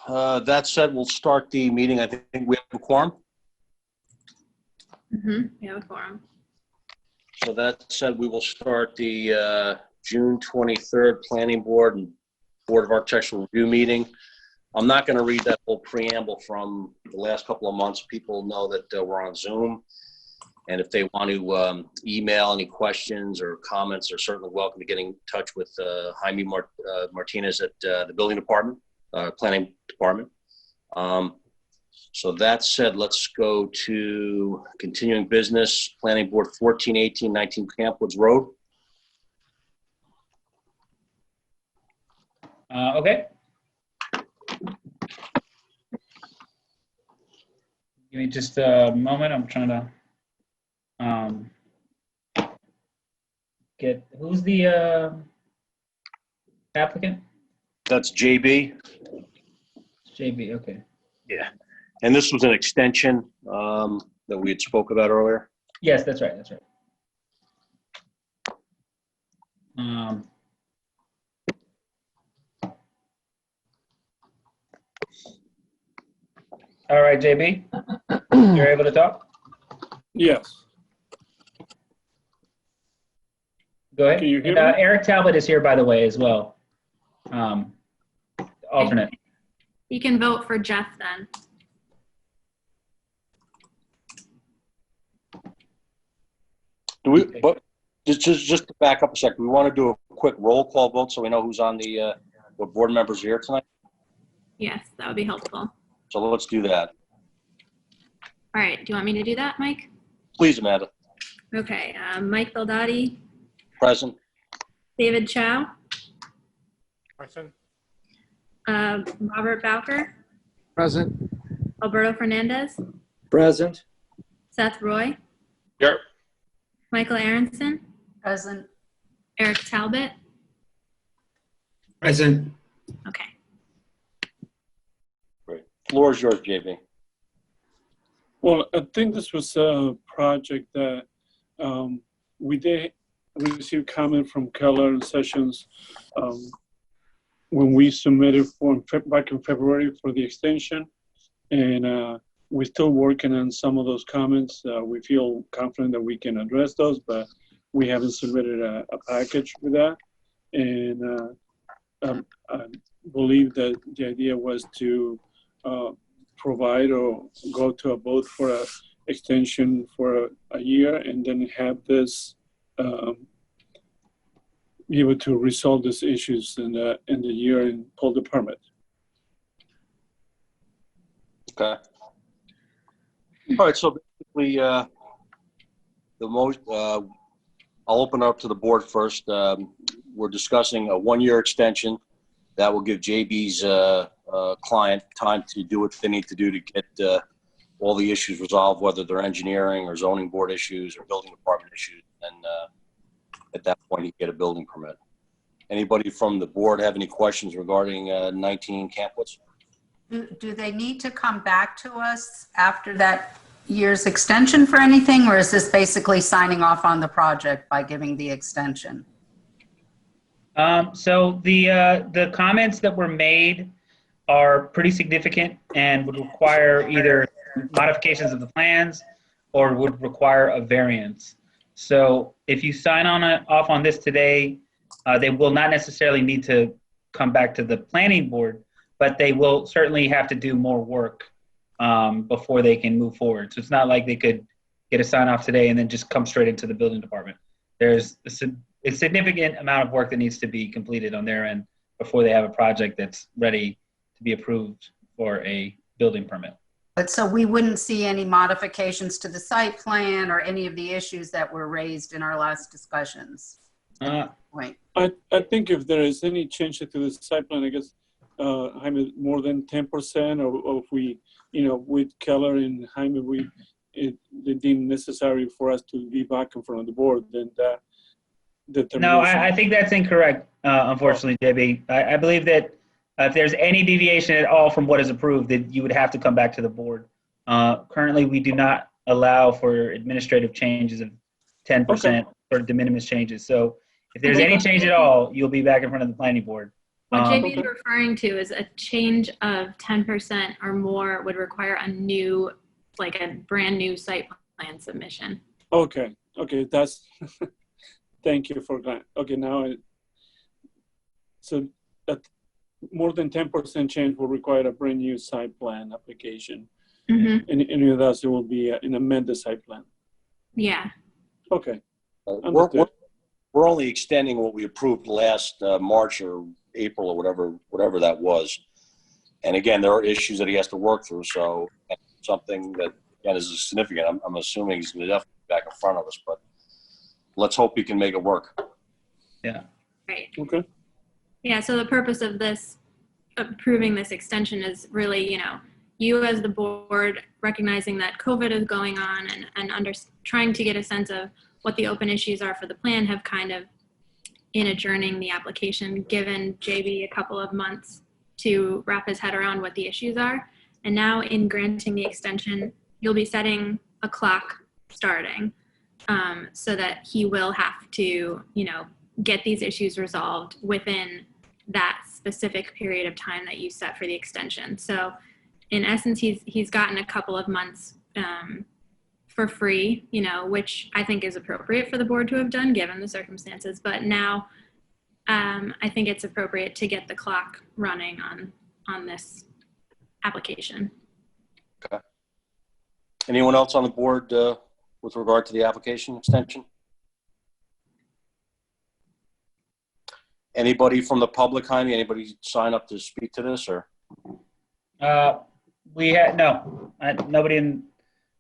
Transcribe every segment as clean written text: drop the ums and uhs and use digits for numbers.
That said, we'll start the meeting. I think we have a quorum. We have a quorum. So that said, we will start the June 23rd Planning Board and Board of Architectural Review meeting. I'm not going to read that whole preamble from the last couple of months. People know that we're on Zoom. And if they want to email any questions or comments, they're certainly welcome to getting in touch with Jaime Martinez at the Building Department, Planning Department. So that said, let's go to continuing business, Planning Board 141819 Campwoods Road. Okay. Give me just a moment. I'm trying to get, who's the applicant? That's JB. JB, okay. Yeah. And this was an extension that we had spoke about earlier. Yes, that's right. That's right. All right, JB, you're able to talk? Yes. Go ahead. Can you hear And, me? Eric Talbot is here, by the way, as well. Alternate. You can vote for Jeff then. Do we? But just to back up a second, we want to do a quick roll call vote so we know who's on the what board members are here tonight. Yes, that would be helpful. So let's do that. All right, do you want me to do that, Mike? Please, Amanda. Okay, Mike Beldotti, Present. David Chow, Present. Robert Bowker, Present. Alberto Fernandez, Present. Seth Roy, Here. Michael Aronson, Present. Eric Talbot. Present. Okay. Great. Floor is yours, JB. Well, I think this was a project that we did receive comment from Keller and Sessions when we submitted back in February for the extension. And we're still working on some of those comments. We feel confident that we can address those, but we haven't submitted a package with that. And I believe that the idea was to provide or go to a vote for a extension for a year and then have this be able to resolve these issues in the year and pull the permit. Okay. All right. So basically, I'll open up to the board first. We're discussing a 1-year extension that will give JB's client time to do what they need to do to get all the issues resolved, whether they're engineering or zoning board issues or building department issues. And at that point, you get a building permit. Anybody from the board have any questions regarding 19 Campwoods? Do they need to come back to us after that year's extension for anything, or is this basically signing off on the project by giving the extension? So the comments that were made are pretty significant and would require either modifications of the plans or would require a variance. So if you sign off on this today, they will not necessarily need to come back to the planning board, but they will certainly have to do more work before they can move forward. So it's not like they could get a sign off today and then just come straight into the building department. There's a significant amount of work that needs to be completed on their end before they have a project that's ready to be approved for a building permit. But so we wouldn't see any modifications to the site plan or any of the issues that were raised in our last discussions? Wait. I think if there is any change to the site plan, I guess Jaime, more than 10%, or if we, with Keller and Jaime, they deem necessary for us to be back in front of the board, then that No, I think that's incorrect, unfortunately, JB. I believe that if there's any deviation at all from what is approved, that you would have to come back to the board. Currently, we do not allow for administrative changes of 10% or de minimis changes. So if there's any change at all, you'll be back in front of the planning board. What JB Okay. is referring to is a change of 10% or more would require a new, like a brand new site plan submission. Okay, that's, thank you for that. Okay, so that more than 10% change will require a brand new site plan application. Mm-hmm. And any of that, it will be an amended site plan. Yeah. Okay, We're, understood. we're only extending what we approved last March or April or whatever that was. And again, there are issues that he has to work through. So something that, again, is significant. I'm assuming he's going to definitely be back in front of us, but let's hope he can make it work. Yeah. Right. Okay. Yeah. So the purpose of this, approving this extension is really, you as the board recognizing that COVID is going on and trying to get a sense of what the open issues are for the plan have kind of, in adjourning the application, given JB a couple of months to wrap his head around what the issues are. And now in granting the extension, you'll be setting a clock starting so that he will have to, get these issues resolved within that specific period of time that you set for the extension. So in essence, he's gotten a couple of months for free, which I think is appropriate for the board to have done given the circumstances. But now I think it's appropriate to get the clock running on this application. Okay. Anyone else on the board with regard to the application extension? Anybody from the public, Jaime? Anybody sign up to speak to this or? We had, nobody in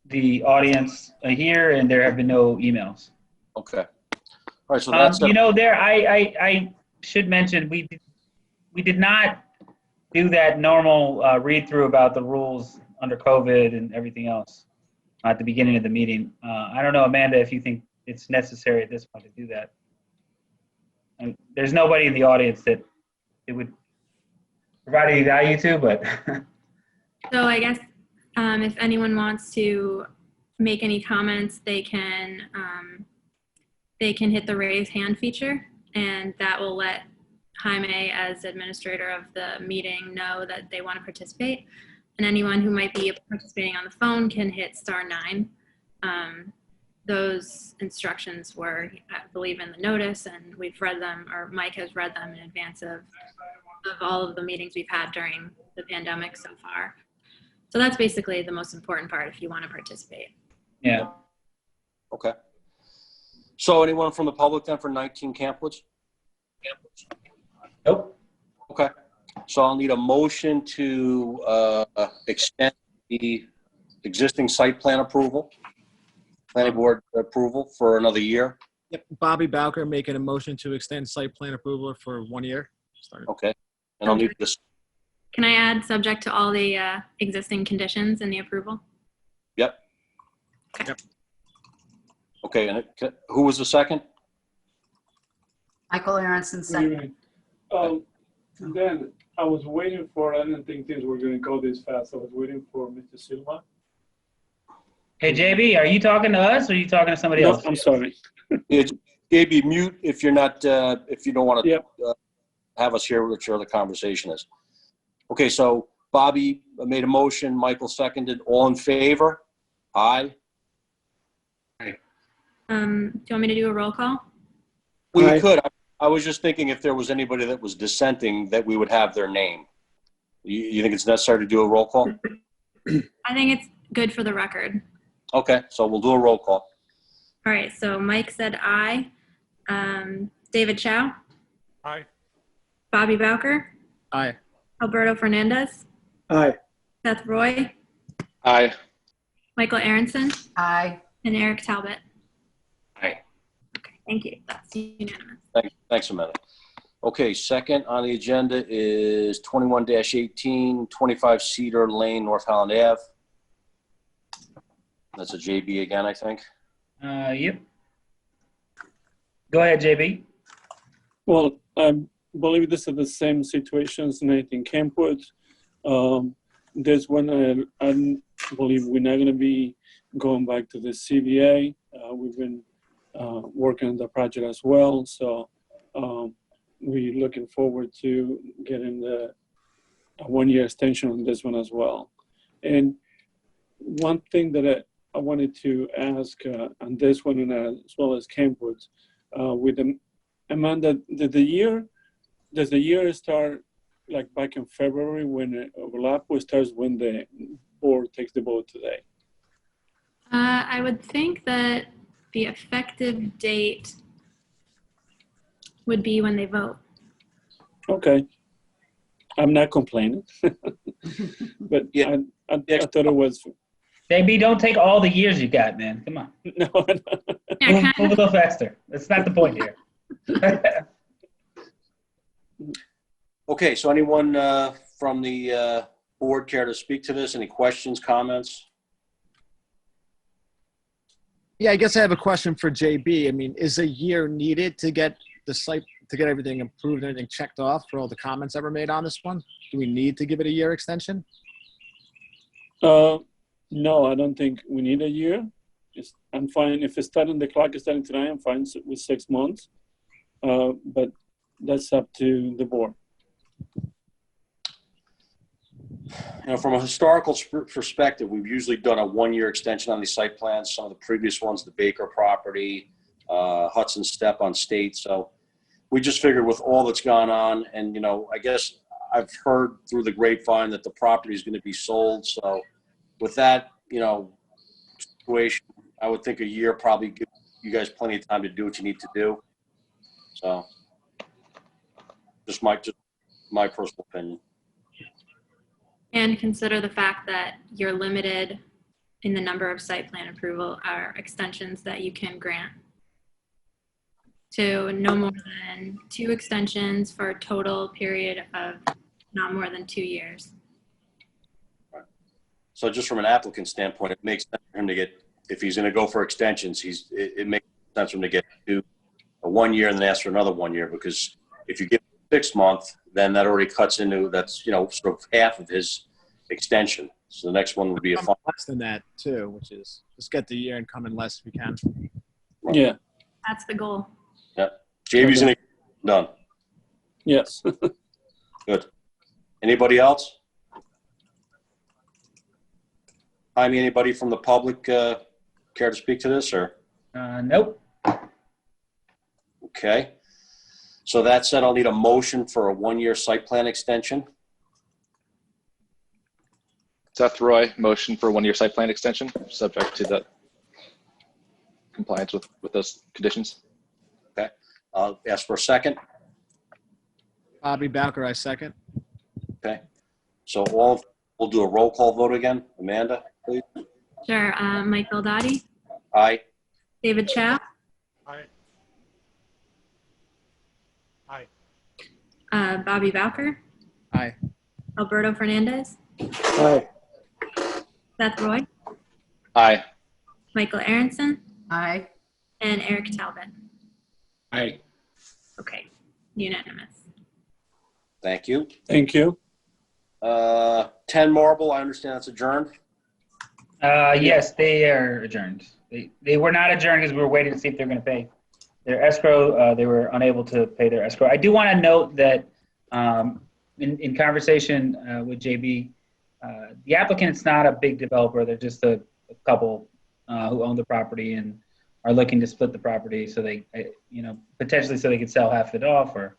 the audience here, and there have been no emails. Okay. All right. So that's I should mention, we did not do that normal read through about the rules under COVID and everything else at the beginning of the meeting. I don't know, Amanda, if you think it's necessary at this point to do that. And there's nobody in the audience that it would provide any value to, but. So I guess if anyone wants to make any comments, they can hit the raise hand feature, and that will let Jaime, as administrator of the meeting, know that they want to participate. And anyone who might be participating on the phone can hit *9. Those instructions were, I believe, in the notice, and we've read them, or Mike has read them in advance of all of the meetings we've had during the pandemic so far. So that's basically the most important part if you want to participate. Yeah. okay. So anyone from the public then for 19 Campwoods? Nope. Okay. So I'll need a motion to extend the existing site plan approval, planning board approval for another year. Yep. Bobby Bowker making a motion to extend site plan approval for 1 year. Started. Okay. And I'll need this. Can I add subject to all the existing conditions in the approval? Yep. Yep. Okay. And who was the second? Michael Aronson, second. Then I was waiting for, I didn't think things were going to go this fast. I was waiting for Mr. Silva. Hey, JB, are you talking to us or are you talking to somebody else? I'm sorry. JB, mute if you're not, if you don't want to Yep. have us hear what your other conversation is. Okay, so Bobby made a motion, Michael seconded. All in favor? Aye. Do you want me to do a roll call? We Aye. could. I was just thinking if there was anybody that was dissenting that we would have their name. You think it's necessary to do a roll call? I think it's good for the record. Okay, so we'll do a roll call. All right, so Mike said aye. David Chow? Aye. Bobby Bowker? Aye. Alberto Fernandez? Aye. Seth Roy? Aye. Michael Aronson? Aye. And Eric Talbot? Aye. Okay, thank you. That's unanimous. Thanks, Amanda. Okay, second on the agenda is 21-18, 25 Cedar Lane, North Highland Ave. That's a JB again, I think. Yep. Go ahead, JB. Well, I believe this is the same situation as 19 Campwoods. This one, I believe we're not going to be going back to the CBA. We've been working on the project as well. So we're looking forward to getting a 1-year extension on this one as well. And one thing that I wanted to ask on this one, and as well as Campwoods, with Amanda, does the year start like back in February when it overlap, or starts when the board takes the vote today? I would think that the effective date would be when they vote. Okay. I'm not complaining, but Yeah. I thought it was. JB, don't take all the years you got, man. Come on. No, Yeah, Move a little faster. That's not the point here. Okay, so anyone from the board care to speak to this? Any questions, comments? Yeah, I guess I have a question for JB. I mean, is a year needed to get the site, to get everything approved and everything checked off for all the comments that were made on this one? Do we need to give it a year extension? no, I don't think we need a year. I'm fine if it's starting, the clock is starting tonight, I'm fine with 6 months. But that's up to the board. You know, from a historical perspective, we've usually done a 1-year extension on these site plans. Some of the previous ones, the Baker property, Hudson Step on State. So we just figured with all that's gone on, and, you know, I guess I've heard through the grapevine that the property is going to be sold. So with that, you know, situation, I would think a year probably gives you guys plenty of time to do what you need to do. So just my personal opinion. And consider the fact that you're limited in the number of site plan approval or extensions that you can grant. So no more than 2 extensions for a total period of not more than 2 years. So just from an applicant standpoint, it makes sense for him to get, if he's going to go for extensions, it makes sense for him to get to a 1 year and then ask for another 1 year, because if you give 6 months, then that already cuts into, that's, you know, sort of half of his extension. So the next one would be a fine. Less than that too, which is just get the year and come in less if we can. Yeah. That's the goal. Yeah. JB's gonna get done. Yes. Good. Anybody else? Anybody from the public care to speak to this, or? Nope. Okay. So that said, I'll need a motion for a 1-year site plan extension. Seth Roy, motion for 1-year site plan extension, subject to the compliance with those conditions. Okay. I'll ask for a second. Bobby Bowker, I second. Okay. So we'll do a roll call vote again. Amanda, please. Sure. Mike Beldotti, Aye. David Chow, Aye. Aye. Bobby Bowker, Aye. Alberto Fernandez, Aye. Seth Roy, Aye. Michael Aronson, Aye. and Eric Talbot. Aye. Okay, unanimous. Thank you. Thank you. 10 Marble, I understand that's adjourned. Yes, they are adjourned. They were not adjourned because we were waiting to see if they're going to pay their escrow. They were unable to pay their escrow. I do want to note that in conversation with JB, the applicant's not a big developer. They're just a couple who own the property and are looking to split the property so they, potentially so they could sell half it off. Or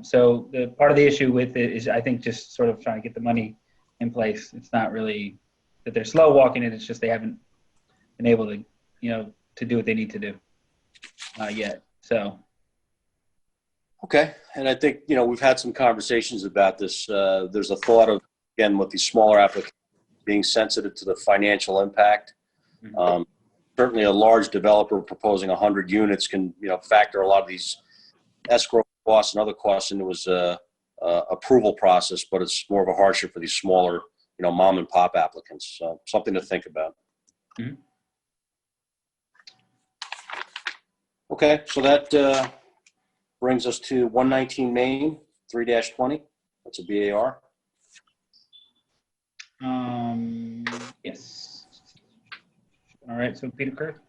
so the part of the issue with it is, I think, just sort of trying to get the money in place. It's not really that they're slow walking it. It's just they haven't been able to, to do what they need to do yet. So. Okay. And I think, we've had some conversations about this. There's a thought of, again, with these smaller applicants being sensitive to the financial impact. Mm-hmm. Certainly a large developer proposing 100 units can, factor a lot of these escrow costs and other costs into his approval process, but it's more of a hardship for these smaller, mom and pop applicants. So something to think about. Mm-hmm. Okay, so that brings us to 119 Main, 3-20. That's a BAR. Yes. All right, so Peter Kirk.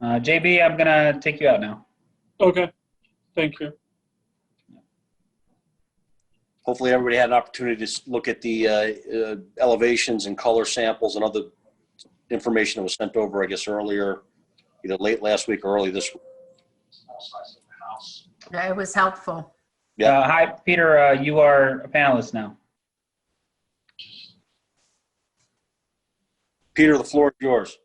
JB, I'm gonna take you out now. Okay. Thank you. hopefully everybody had an opportunity to look at the elevations and color samples and other information that was sent over, I guess, earlier, either late last week or early this week. Yeah, it was helpful. Yeah. Hi, Peter, you are a panelist now. Peter, the floor is yours.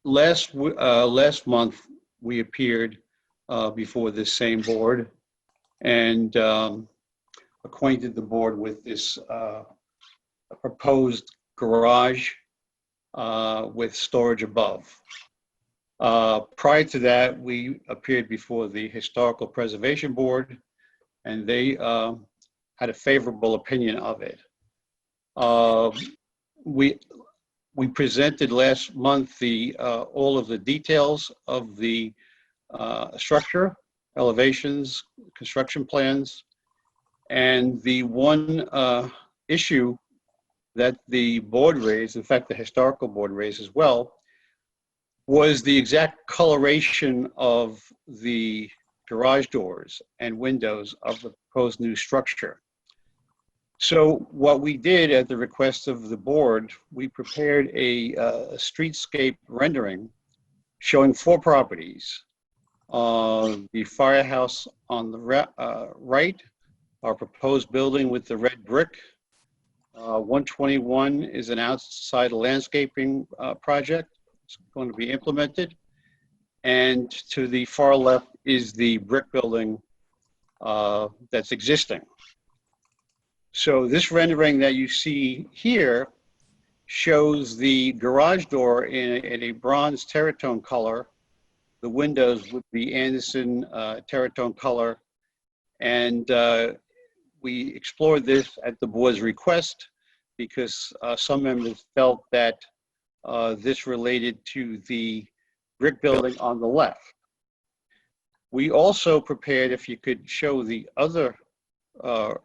Last month, we appeared before this same board and acquainted the board with this proposed garage with storage above. Prior to that, we appeared before the Historical Preservation Board, and they had a favorable opinion of it. We presented last month all of the details of the structure, elevations, construction plans, and the one issue that the board raised, in fact, the historical board raised as well, was the exact coloration of the garage doors and windows of the proposed new structure. So what we did at the request of the board, we prepared a streetscape rendering showing 4 properties. The firehouse on the right, our proposed building with the red brick. 121 is an outside landscaping project. It's going to be implemented. And to the far left is the brick building that's existing. So this rendering that you see here shows the garage door in a bronze terratone color. The windows would be Anderson terratone color. And we explored this at the board's request because some members felt that this related to the brick building on the left. We also prepared, if you could show the other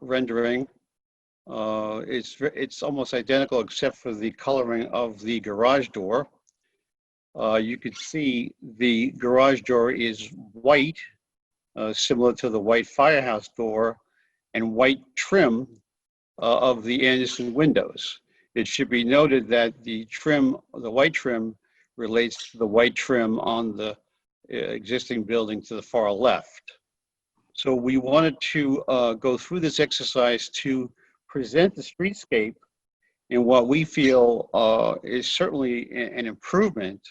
rendering, it's almost identical except for the coloring of the garage door. You could see the garage door is white, similar to the white firehouse door, and white trim of the Anderson windows. It should be noted that the white trim relates to the white trim on the existing building to the far left. So we wanted to go through this exercise to present the streetscape in what we feel is certainly an improvement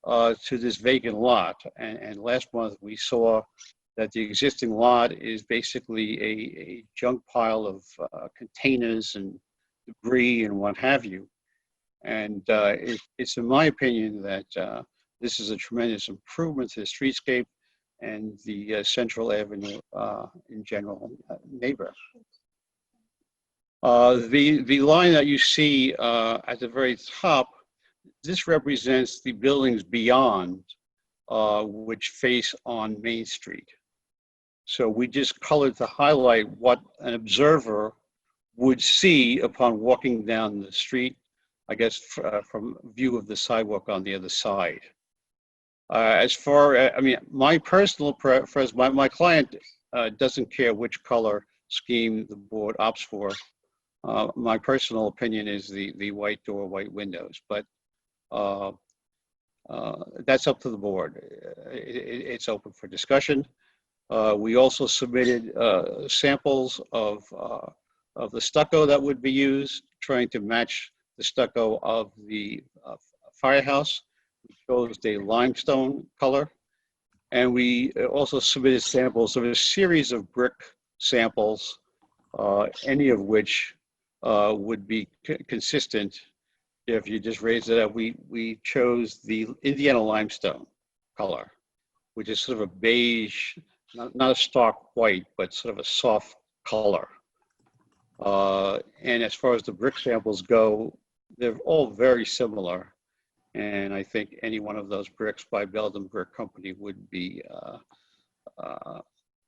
to this vacant lot. And last month we saw that the existing lot is basically a junk pile of containers and debris and what have you. And it's in my opinion that this is a tremendous improvement to the streetscape and the Central Avenue in general neighborhood. The line that you see at the very top, this represents the buildings beyond which face on Main Street. So we just colored to highlight what an observer would see upon walking down the street, I guess from view of the sidewalk on the other side. As far as, I mean, my personal preference, my client doesn't care which color scheme the board opts for. My personal opinion is the white door, white windows, but that's up to the board. It's open for discussion. We also submitted samples of the stucco that would be used, trying to match the stucco of the firehouse. We chose a limestone color. And we also submitted samples of a series of brick samples, any of which would be consistent if you just raise it up. We chose the Indiana limestone color, which is sort of a beige, not a stark white, but sort of a soft color. And as far as the brick samples go, they're all very similar. And I think any one of those bricks by Belden Brick Company would be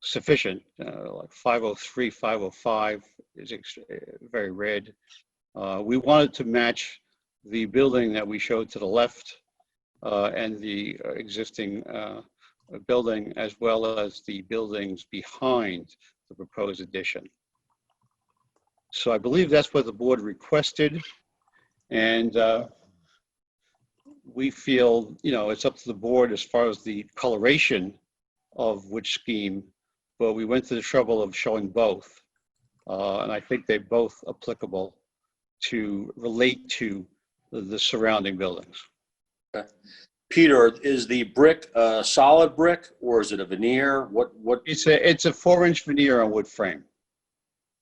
sufficient. Like 503, 505 is very red. We wanted to match the building that we showed to the left and the existing building, as well as the buildings behind the proposed addition. So I believe that's what the board requested. And we feel, it's up to the board as far as the coloration of which scheme, but we went to the trouble of showing both. And I think they're both applicable to relate to the surrounding buildings. Okay. Peter, is the brick solid brick or is it a veneer? What? It's a 4-inch veneer on wood frame.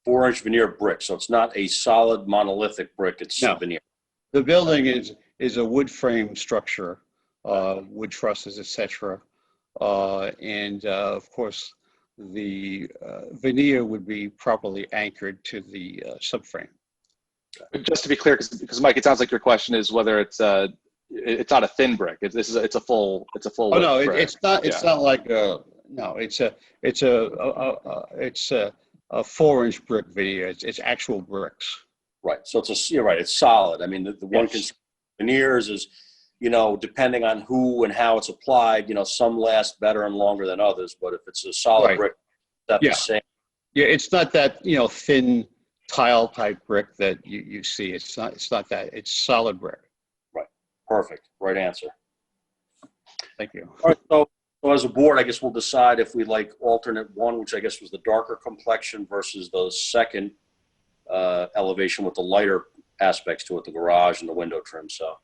4-inch veneer brick, so it's not a solid monolithic brick, it's No. veneer. The building is a wood frame structure, wood trusses, etc. And of course, the veneer would be properly anchored to the subframe. Just to be clear, because Mike, it sounds like your question is whether it's not a thin brick. It's a full. Oh no, brick. it's not. It's not like no. It's a 4-inch brick veneer. It's actual bricks. Right, so you're right, it's solid. I mean, the one concern with veneers is, depending on who and how it's applied, some last better and longer than others, but if it's a solid Right. brick, that's the same. Yeah, it's not that thin tile type brick that you see. It's not that. It's solid brick. Right, perfect, right answer. Thank you. All right, so as a board, I guess we'll decide if we like alternate one, which I guess was the darker complexion versus the second elevation with the lighter aspects to it, the garage and the window trim. So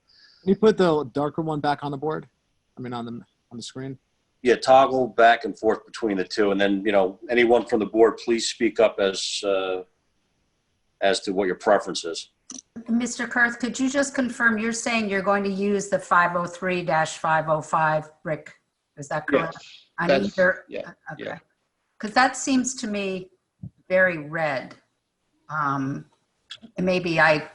Can you put the darker one back on the board? I mean, on the screen? yeah, toggle back and forth between the two, and then anyone from the board, please speak up as to what your preference is. Mr. Kurth, could you just confirm, you're saying you're going to use the 503-505 brick? Is that correct? Yes, On that's- either? yeah, Okay. yeah. Because that seems to me very red. Maybe I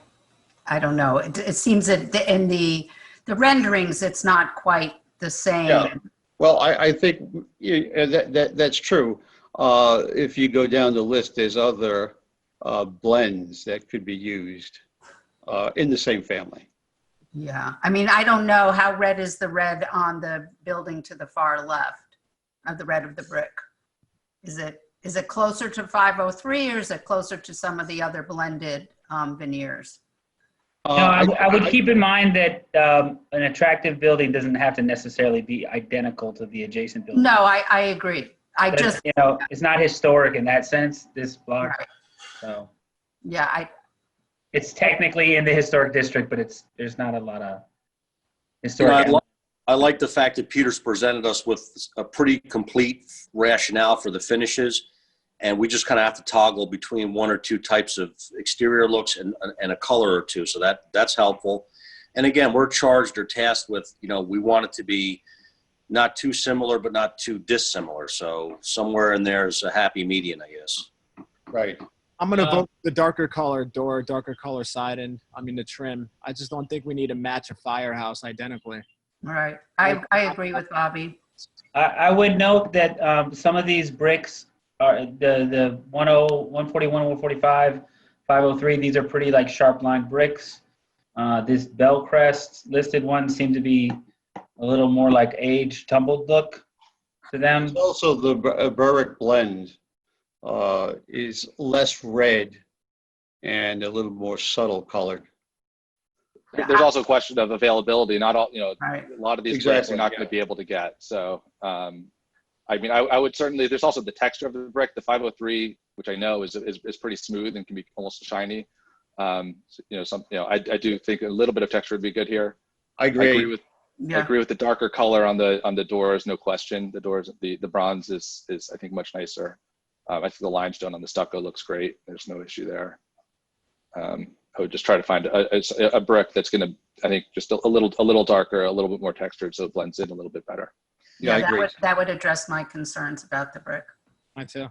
don't know. It seems that in the renderings, it's not quite the same. Yeah. Well, I think that's true. If you go down the list, there's other blends that could be used in the same family. Yeah. I mean, I don't know how red is the red on the building to the far left of the red of the brick. Is it closer to 503 or is it closer to some of the other blended veneers? No, I would keep in mind that an attractive building doesn't have to necessarily be identical to the adjacent building. No, I agree. It's not historic in that sense, this block. Right. So Yeah, it's technically in the historic district, but there's not a lot of historic. I like the fact that Peter's presented us with a pretty complete rationale for the finishes, and we just kind of have to toggle between one or two types of exterior looks and a color or two. So that's helpful. And again, we're charged or tasked with, we want it to be not too similar, but not too dissimilar. So somewhere in there is a happy median, I guess. Right. I'm going to vote the darker color door, darker color siding. I mean, the trim. I just don't think we need to match a firehouse identically. right. I agree with Bobby. I would note that some of these bricks are the 141, 145, 503. These are pretty like sharp line bricks. This Bellcrest listed ones seem to be a little more like age tumbled look to them. Also, the Berwick blend is less red and a little more subtle colored. There's also a question of availability. Not all, Right. a lot of these bricks Exactly, are not yeah. going to be able to get. So, I mean, I would certainly, there's also the texture of the brick, the 503, which I know is pretty smooth and can be almost shiny. I do think a little bit of texture would be good here. I I agree. agree with the darker color on the doors, no question. The doors, the bronze is I think much nicer. I think the limestone on the stucco looks great. There's no issue there. I would just try to find a brick that's going to, I think, just a little darker, a little bit more textured, so it blends in a little bit better. Yeah, I agree. That would address my concerns about the brick. Mine too.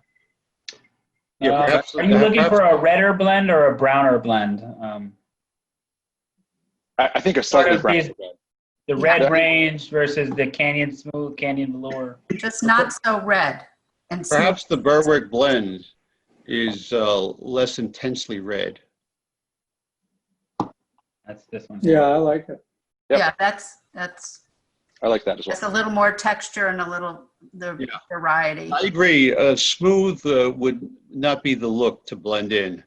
Yeah, perhaps- Are you looking perhaps- for a redder blend or a browner blend? I think a slightly Sort of brown. The red range versus the Canyon Smooth, Canyon Velour. Just not so red. And so, Perhaps the Berwick blend is less intensely red. That's this one. Yeah, I like it. Yep. yeah, that's I like that as well. It's a little more texture and a little Yeah. variety. I agree. Smooth would not be the look to blend in.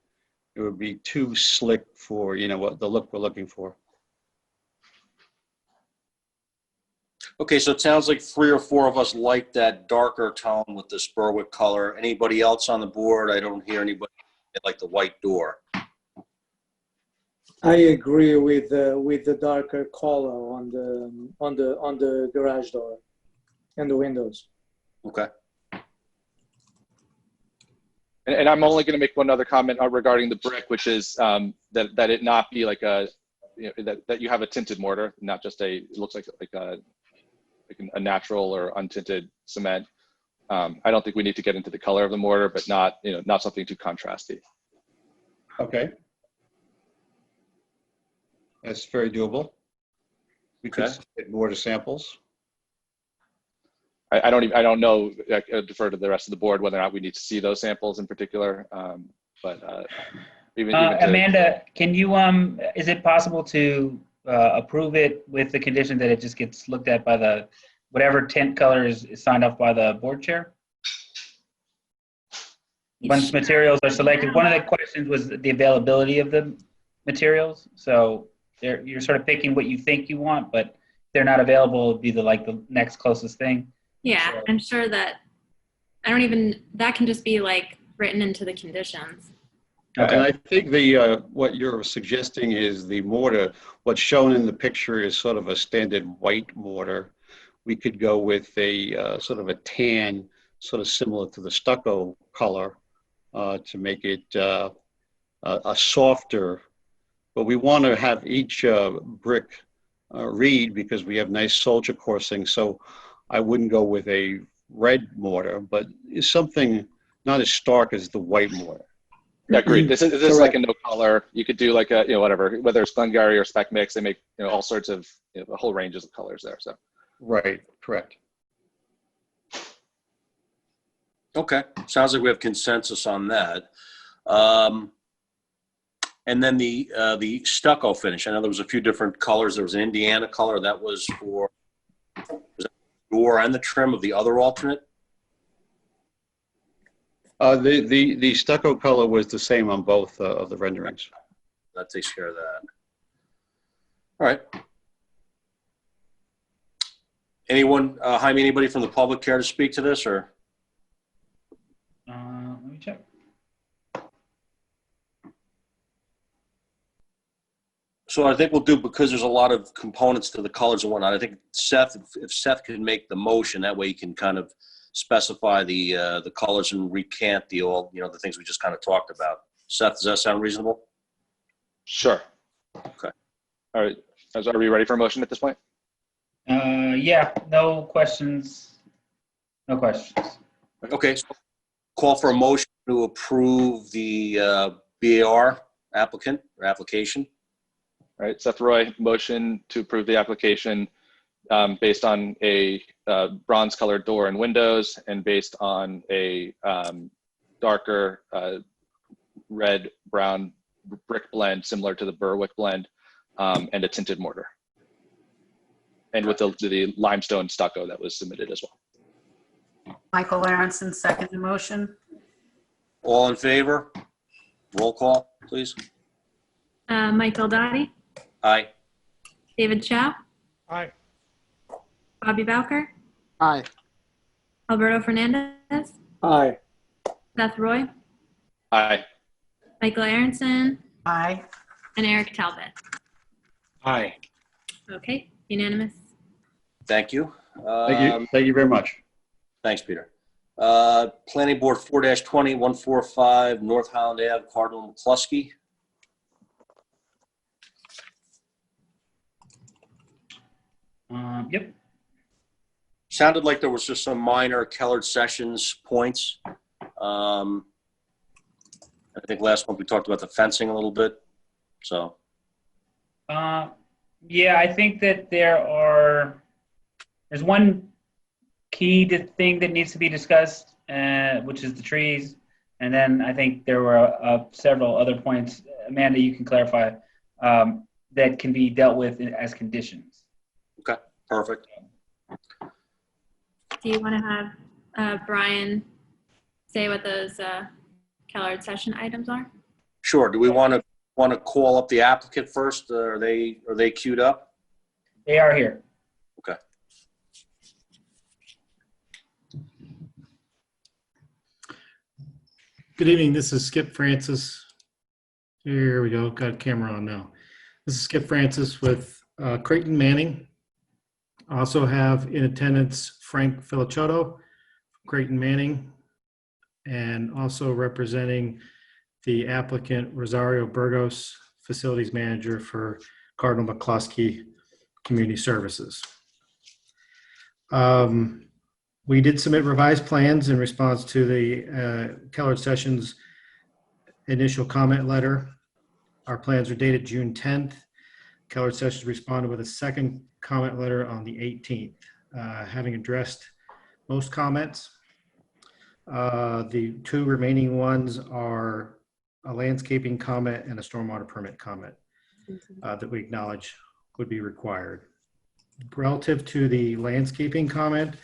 It would be too slick for, you know, what the look we're looking for. Okay, so it sounds like 3 or 4 of us like that darker tone with the Berwick color. Anybody else on the board? I don't hear anybody like the white door. I agree with the darker color on the garage door and the windows. Okay. And I'm only going to make one other comment regarding the brick, which is that it not be like a, you know, that you have a tinted mortar, not just it looks like a natural or untinted cement. I don't think we need to get into the color of the mortar, but not something too contrasty. Okay. That's very doable. We could get mortar samples. I don't know. I defer to the rest of the board whether or not we need to see those samples in particular. Even Amanda, can you is it possible to approve it with the condition that it just gets looked at by the whatever tint color is signed off by the board chair? Once materials are selected, one of the questions was the availability of the materials. So you're sort of picking what you think you want, but if they're not available, it'd be the next closest thing. Yeah, So, I'm sure that that can just be like written into the conditions. And I think what you're suggesting is the mortar, what's shown in the picture is sort of a standard white mortar. We could go with a sort of a tan, sort of similar to the stucco color to make it a softer, but we want to have each brick read because we have nice soldier coursing. So I wouldn't go with a red mortar, but it's something not as stark as the white mortar. Yeah, agreed. This is like a no color. You could do like a, whatever, whether it's Glengarry or spec mix, they make, all sorts of, a whole ranges of colors there. So. Right, correct. Okay, sounds like we have consensus on that. And then the stucco finish. I know there was a few different colors. There was an Indiana color that was for the door and the trim of the other alternate. The stucco color was the same on both of the renderings. That takes care of that. All right. Anyone, Jaime, anybody from the public care to speak to this, or? Let me check. So I think we'll do, because there's a lot of components to the colors and whatnot, I think Seth, if Seth can make the motion, that way he can kind of specify the colors and recant the things we just kind of talked about. Seth, does that sound reasonable? Sure. Okay. All right. Are we ready for a motion at this point? Yeah, no questions. No questions. Okay. So call for a motion to approve the BAR application. All right, Seth Roy, motion to approve the application based on a bronze colored door and windows and based on a darker red brown brick blend similar to the Berwick blend and a tinted mortar. And with the limestone stucco that was submitted as well. Michael Aronson, second the motion. All in favor? Roll call, please. Michael Dottie, Aye. David Chow, Aye. Bobby Bowker, Aye. Alberto Fernandez, Aye. Seth Roy, Aye. Michael Aronson, Aye. and Eric Talbot. Aye. Okay, unanimous. Thank you. Thank you. Thank you very much. Thanks, Peter. Planning Board 4-20, 145 North Highland Ave, Cardinal McCluskey. Yep. Sounded like there was just some minor Kellard Sessions points. I think last month we talked about the fencing a little bit. So. Yeah, I think that there's one key thing that needs to be discussed, which is the trees. And then I think there were several other points, Amanda, you can clarify, that can be dealt with as conditions. Okay, perfect. Do you want to have Brian say what those Keller session items are? Sure. Do we want to call up the applicant first? Are they queued up? They are here. Okay. Good evening. This is Skip Francis. Here we go. Got a camera on now. This is Skip Francis with Creighton Manning. Also have in attendance Frank Felicciotto, Creighton Manning, and also representing the applicant Rosario Burgos, Facilities Manager for Cardinal McCluskey Community Services. We did submit revised plans in response to the Keller Sessions initial comment letter. Our plans are dated June 10th. Keller Sessions responded with a second comment letter on the 18th, having addressed most comments. The two remaining ones are a landscaping comment and a stormwater permit comment that we acknowledge would be required. Relative to the landscaping comment,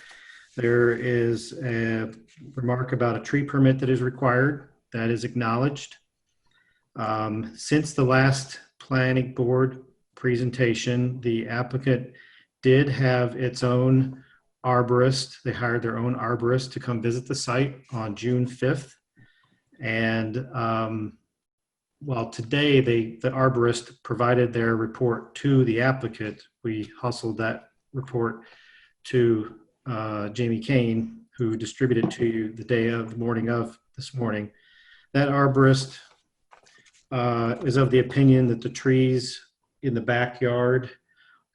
there is a remark about a tree permit that is required. That is acknowledged. Since the last planning board presentation, the applicant did have its own arborist. They hired their own arborist to come visit the site on June 5th. And while today the arborist provided their report to the applicant, we hustled that report to Jamie Kane, who distributed to you the morning of this morning. That arborist is of the opinion that the trees in the backyard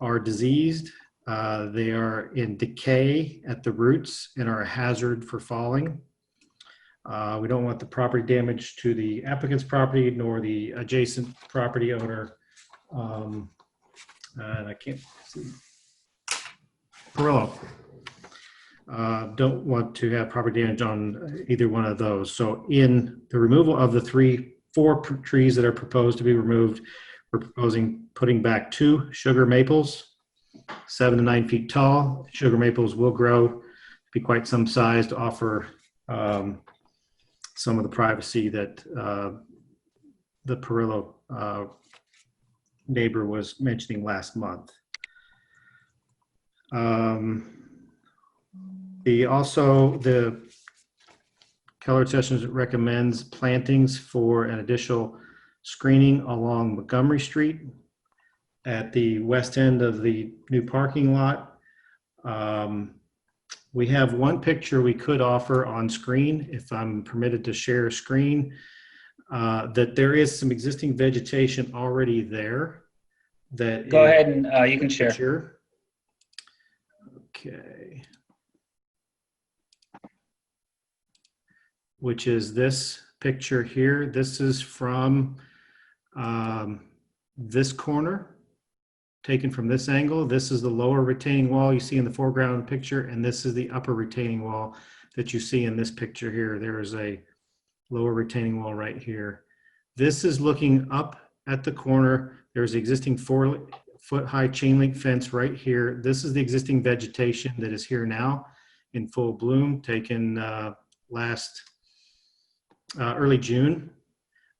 are diseased. They are in decay at the roots and are a hazard for falling. We don't want the property damage to the applicant's property nor the adjacent property owner. And I can't see. Perillo. Don't want to have property damage on either one of those. So in the removal of the four trees that are proposed to be removed, we're proposing putting back 2 sugar maples, 7 to 9 feet tall. Sugar maples will grow to be quite some size to offer some of the privacy that the Perillo neighbor was mentioning last month. The Keller Sessions recommends plantings for an additional screening along Montgomery Street at the west end of the new parking lot. We have one picture we could offer on screen, if I'm permitted to share a screen, that there is some existing vegetation already there. Go ahead and you can share. Sure. Okay. Which is this picture here. This is from this corner, taken from this angle. This is the lower retaining wall you see in the foreground of the picture, and this is the upper retaining wall that you see in this picture here. There is a lower retaining wall right here. This is looking up at the corner. There's the existing 4-foot-high chain link fence right here. This is the existing vegetation that is here now in full bloom, taken early June.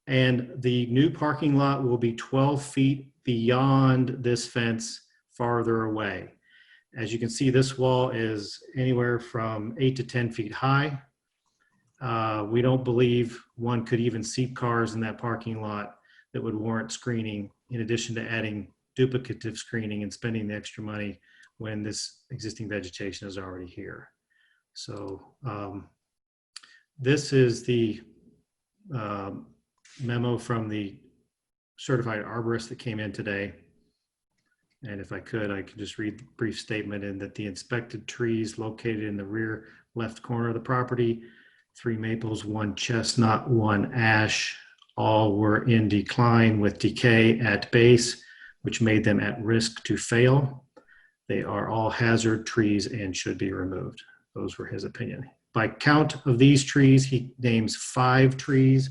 And the new parking lot will be 12 feet beyond this fence farther away. As you can see, this wall is anywhere from 8 to 10 feet high. We don't believe one could even seat cars in that parking lot that would warrant screening, in addition to adding duplicative screening and spending the extra money when this existing vegetation is already here. So this is the memo from the certified arborist that came in today. And if I could just read the brief statement in that the inspected trees located in the rear left corner of the property, 3 maples, 1 chestnut, 1 ash, all were in decline with decay at base, which made them at risk to fail. They are all hazard trees and should be removed. Those were his opinion. By count of these trees, he names 5 trees.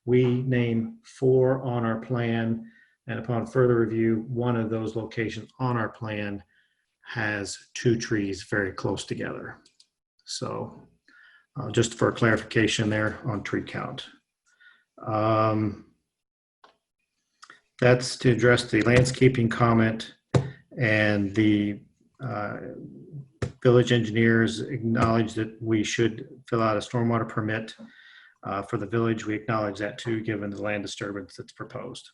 We name 4 on our plan, and upon further review, one of those locations on our plan has 2 trees very close together. So just for clarification there on tree count. That's to address the landscaping comment, and the village engineers acknowledge that we should fill out a stormwater permit for the village. We acknowledge that too, given the land disturbance that's proposed.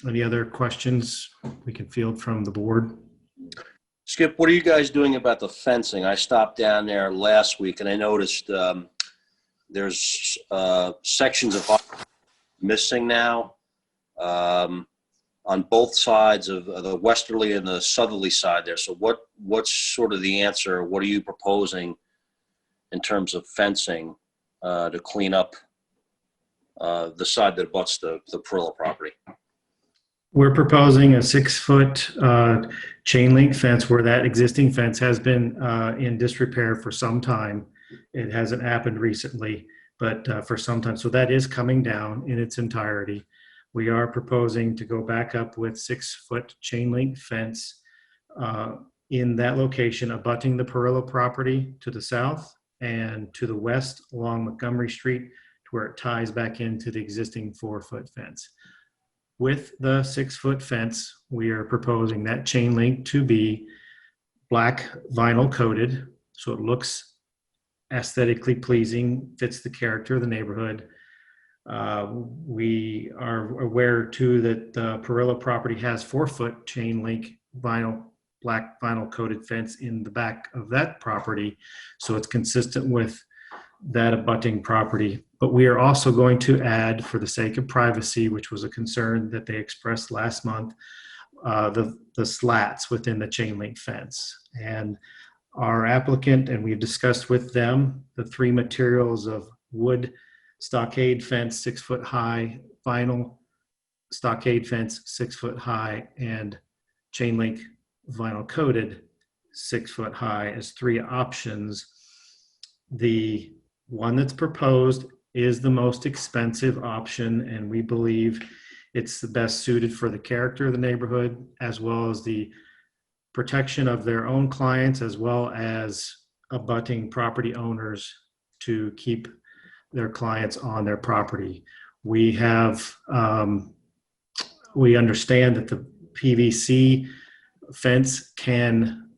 Any other questions we can field from the board? Skip, what are you guys doing about the fencing? I stopped down there last week and I noticed there's sections of missing now on both sides of the westerly and the southerly side there. So what's sort of the answer? What are you proposing in terms of fencing to clean up the side that abuts the Perillo property? We're proposing a 6-foot chain link fence where that existing fence has been in disrepair for some time. It hasn't happened recently, but for some time. So that is coming down in its entirety. We are proposing to go back up with 6-foot chain link fence in that location, abutting the Perillo property to the south and to the west along Montgomery Street to where it ties back into the existing 4-foot fence. With the 6-foot fence, we are proposing that chain link to be black vinyl coated, so it looks aesthetically pleasing, fits the character of the neighborhood. We are aware too that the Perillo property has 4-foot chain link black vinyl coated fence in the back of that property, so it's consistent with that abutting property. But we are also going to add, for the sake of privacy, which was a concern that they expressed last month, the slats within the chain link fence. And our applicant, and we've discussed with them, the 3 materials of wood stockade fence 6 foot high, vinyl stockade fence 6 foot high, and chain link vinyl coated 6 foot high as 3 options. The one that's proposed is the most expensive option, and we believe it's the best suited for the character of the neighborhood, as well as the protection of their own clients, as well as abutting property owners to keep their clients on their property. We have, we understand that the PVC fence can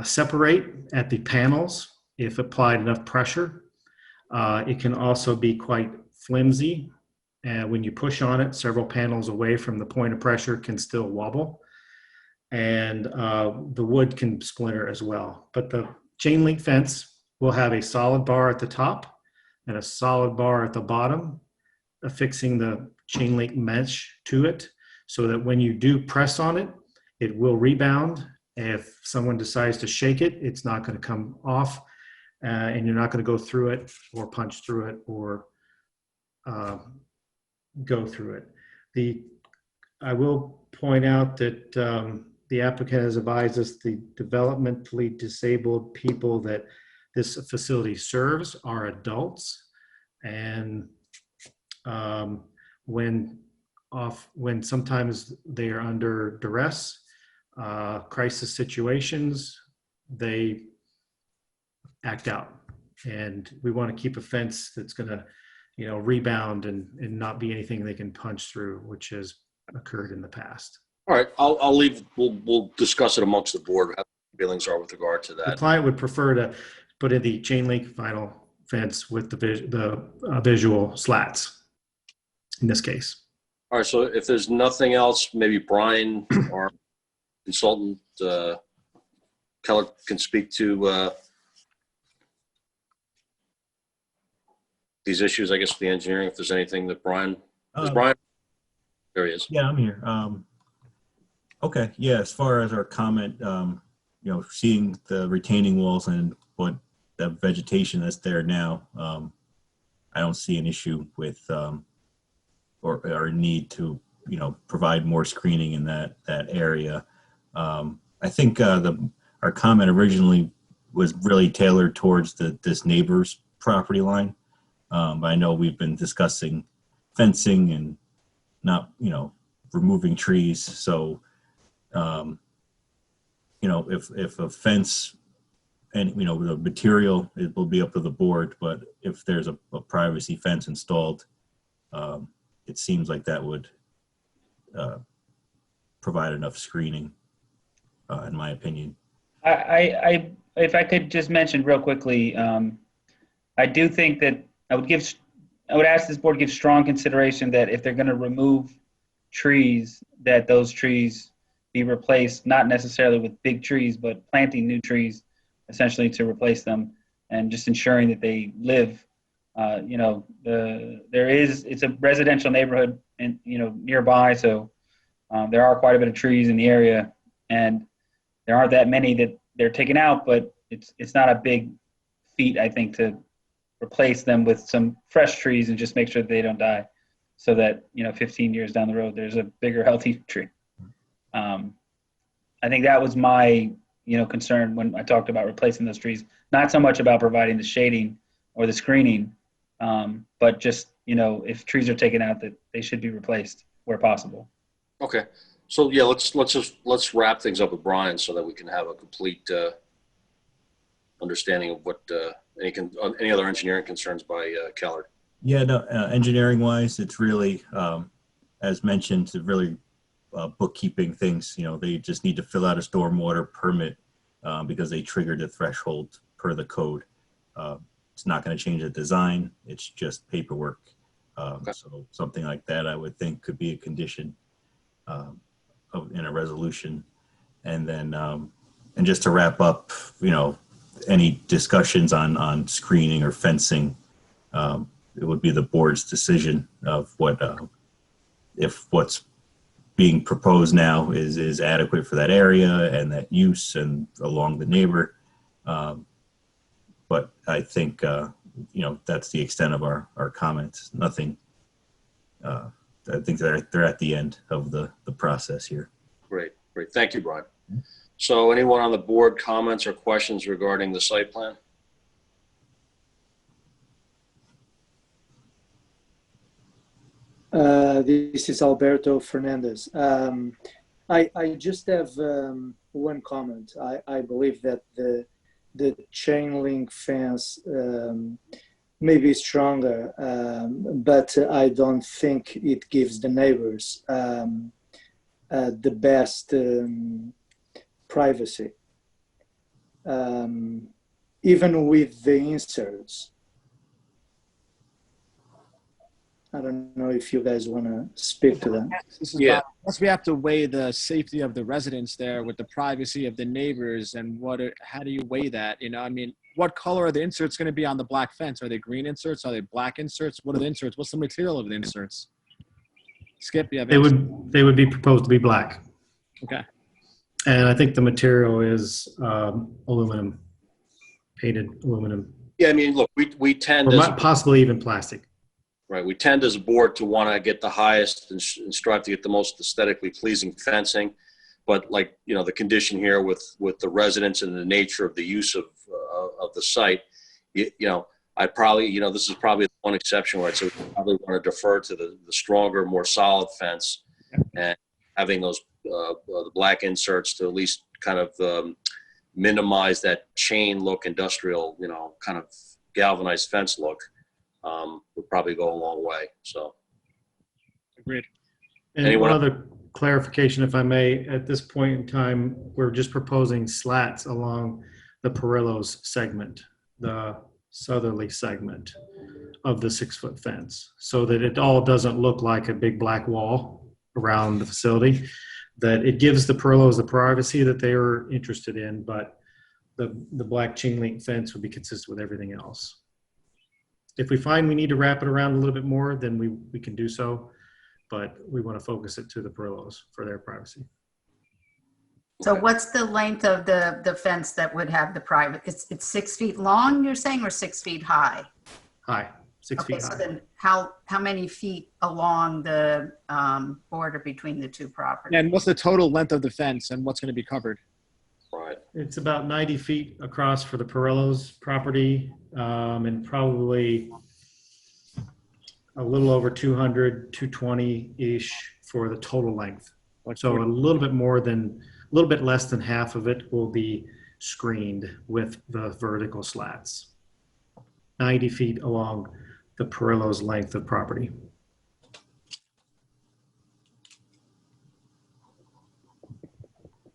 separate at the panels if applied enough pressure. It can also be quite flimsy, and when you push on it several panels away from the point of pressure can still wobble, and the wood can splinter as well. But the chain link fence will have a solid bar at the top and a solid bar at the bottom, affixing the chain link mesh to it so that when you do press on it, it will rebound. If someone decides to shake it, it's not going to come off, and you're not going to go through it or punch through it or go through it. I will point out that the applicant has advised us the developmentally disabled people that this facility serves are adults, and when sometimes they are under duress, crisis situations, they act out, and we want to keep a fence that's going to, rebound and not be anything they can punch through, which has occurred in the past. All right, I'll leave. We'll discuss it amongst the board how the feelings are with regard to that. The client would prefer to put in the chain link vinyl fence with the visual slats in this case. All right, so if there's nothing else, maybe Brian or consultant Keller can speak to these issues, I guess, with the engineering, if there's anything that Brian, Brian, there he is. Yeah, I'm here. Okay, yeah, as far as our comment, seeing the retaining walls and what the vegetation that's there now, I don't see an issue with or need to, provide more screening in that area. I think our comment originally was really tailored towards this neighbor's property line. But I know we've been discussing fencing and not, removing trees. So You know, if a fence and, you know, the material, it will be up to the board, but if there's a privacy fence installed, it seems like that would provide enough screening, in my opinion. If I could just mention real quickly, I do think that I would ask this board to give strong consideration that if they're going to remove trees, that those trees be replaced, not necessarily with big trees, but planting new trees essentially to replace them, and just ensuring that they live. You know, it's a residential neighborhood and, you know, nearby, so there are quite a bit of trees in the area, and there aren't that many that they're taking out, but it's not a big feat, I think, to replace them with some fresh trees and just make sure that they don't die, so that, you know, 15 years down the road, there's a bigger, healthy tree. I think that was my, you know, concern when I talked about replacing those trees, not so much about providing the shading or the screening, but just, you know, if trees are taken out, that they should be replaced where possible. Okay. So yeah, let's wrap things up with Brian so that we can have a complete understanding of what any other engineering concerns by Keller. Yeah, no, engineering wise, it's really, as mentioned, it's really bookkeeping things. You know, they just need to fill out a stormwater permit because they triggered a threshold per the code. It's not going to change the design. It's just paperwork. Okay. So something like that, I would think, could be a condition in a resolution. And then, and just to wrap up, you know, any discussions on screening or fencing, it would be the board's decision of what, if what's being proposed now is adequate for that area and that use and along the neighbor. But I think, you know, that's the extent of our comments. Nothing, I think they're at the end of the process here. Great. Thank you, Brian. So anyone on the board comments or questions regarding the site plan? This is Alberto Fernandez. I just have one comment. I believe that the chain link fence may be stronger, but I don't think it gives the neighbors the best privacy. Even with the inserts. I don't know if you guys want to speak to that. Yeah. Plus, we have to weigh the safety of the residents there with the privacy of the neighbors, and how do you weigh that? You know, I mean, what color are the inserts going to be on the black fence? Are they green inserts? Are they black inserts? What are the inserts? What's the material of the inserts? Skip, you have They would be proposed to be black. Okay. And I think the material is aluminum, painted aluminum, Yeah, I mean, look, we tend or as possibly even plastic. right. We tend as a board to want to get the highest and strive to get the most aesthetically pleasing fencing. But like, you know, the condition here with the residents and the nature of the use of the site, you know, I probably, you know, this is probably one exception where I'd say we probably want to defer to the stronger, more solid fence, and having those the black inserts to at least kind of minimize that chain look, industrial, you know, kind of galvanized fence look. Would probably go a long way. So, Agreed. And Anyone one other clarification, if I may, at this point in time, we're just proposing slats along the Perillo's segment, the southerly segment of the 6-foot fence, so that it all doesn't look like a big black wall around the facility, that it gives the Perillo's the privacy that they are interested in, but the black chain link fence would be consistent with everything else. If we find we need to wrap it around a little bit more, then we can do so, but we want to focus it to the Perillo's for their privacy. So what's the length of the fence that would have the private? It's 6 feet long, you're saying, or 6 feet high? High, 6 feet high. So then how many feet along the border between the two properties? And what's the total length of the fence and what's going to be covered? right. It's about 90 feet across for the Perillo's property, and probably a little over 200, 220-ish for the total length Like So a little bit less than half of it will be screened with the vertical slats. 90 feet along the Perillo's length of property.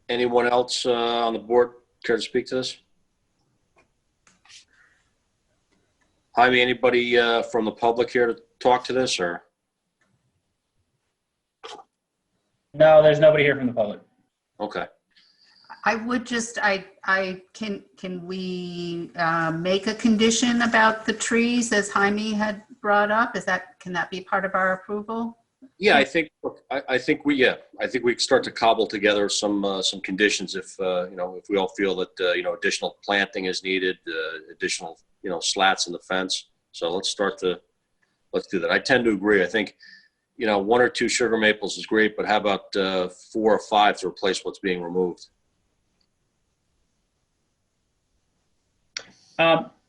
Anyone else on the board care to speak to this? Jaime, anybody from the public here to talk to this, or? No, there's nobody here from the public. Okay. I would just, can we make a condition about the trees as Jaime had brought up? Can that be part of our approval? Yeah, I think we can start to cobble together some conditions if if we all feel that additional planting is needed, additional slats in the fence. So let's do that. I tend to agree. I think 1 or 2 sugar maples is great, but how about 4 or 5 to replace what's being removed?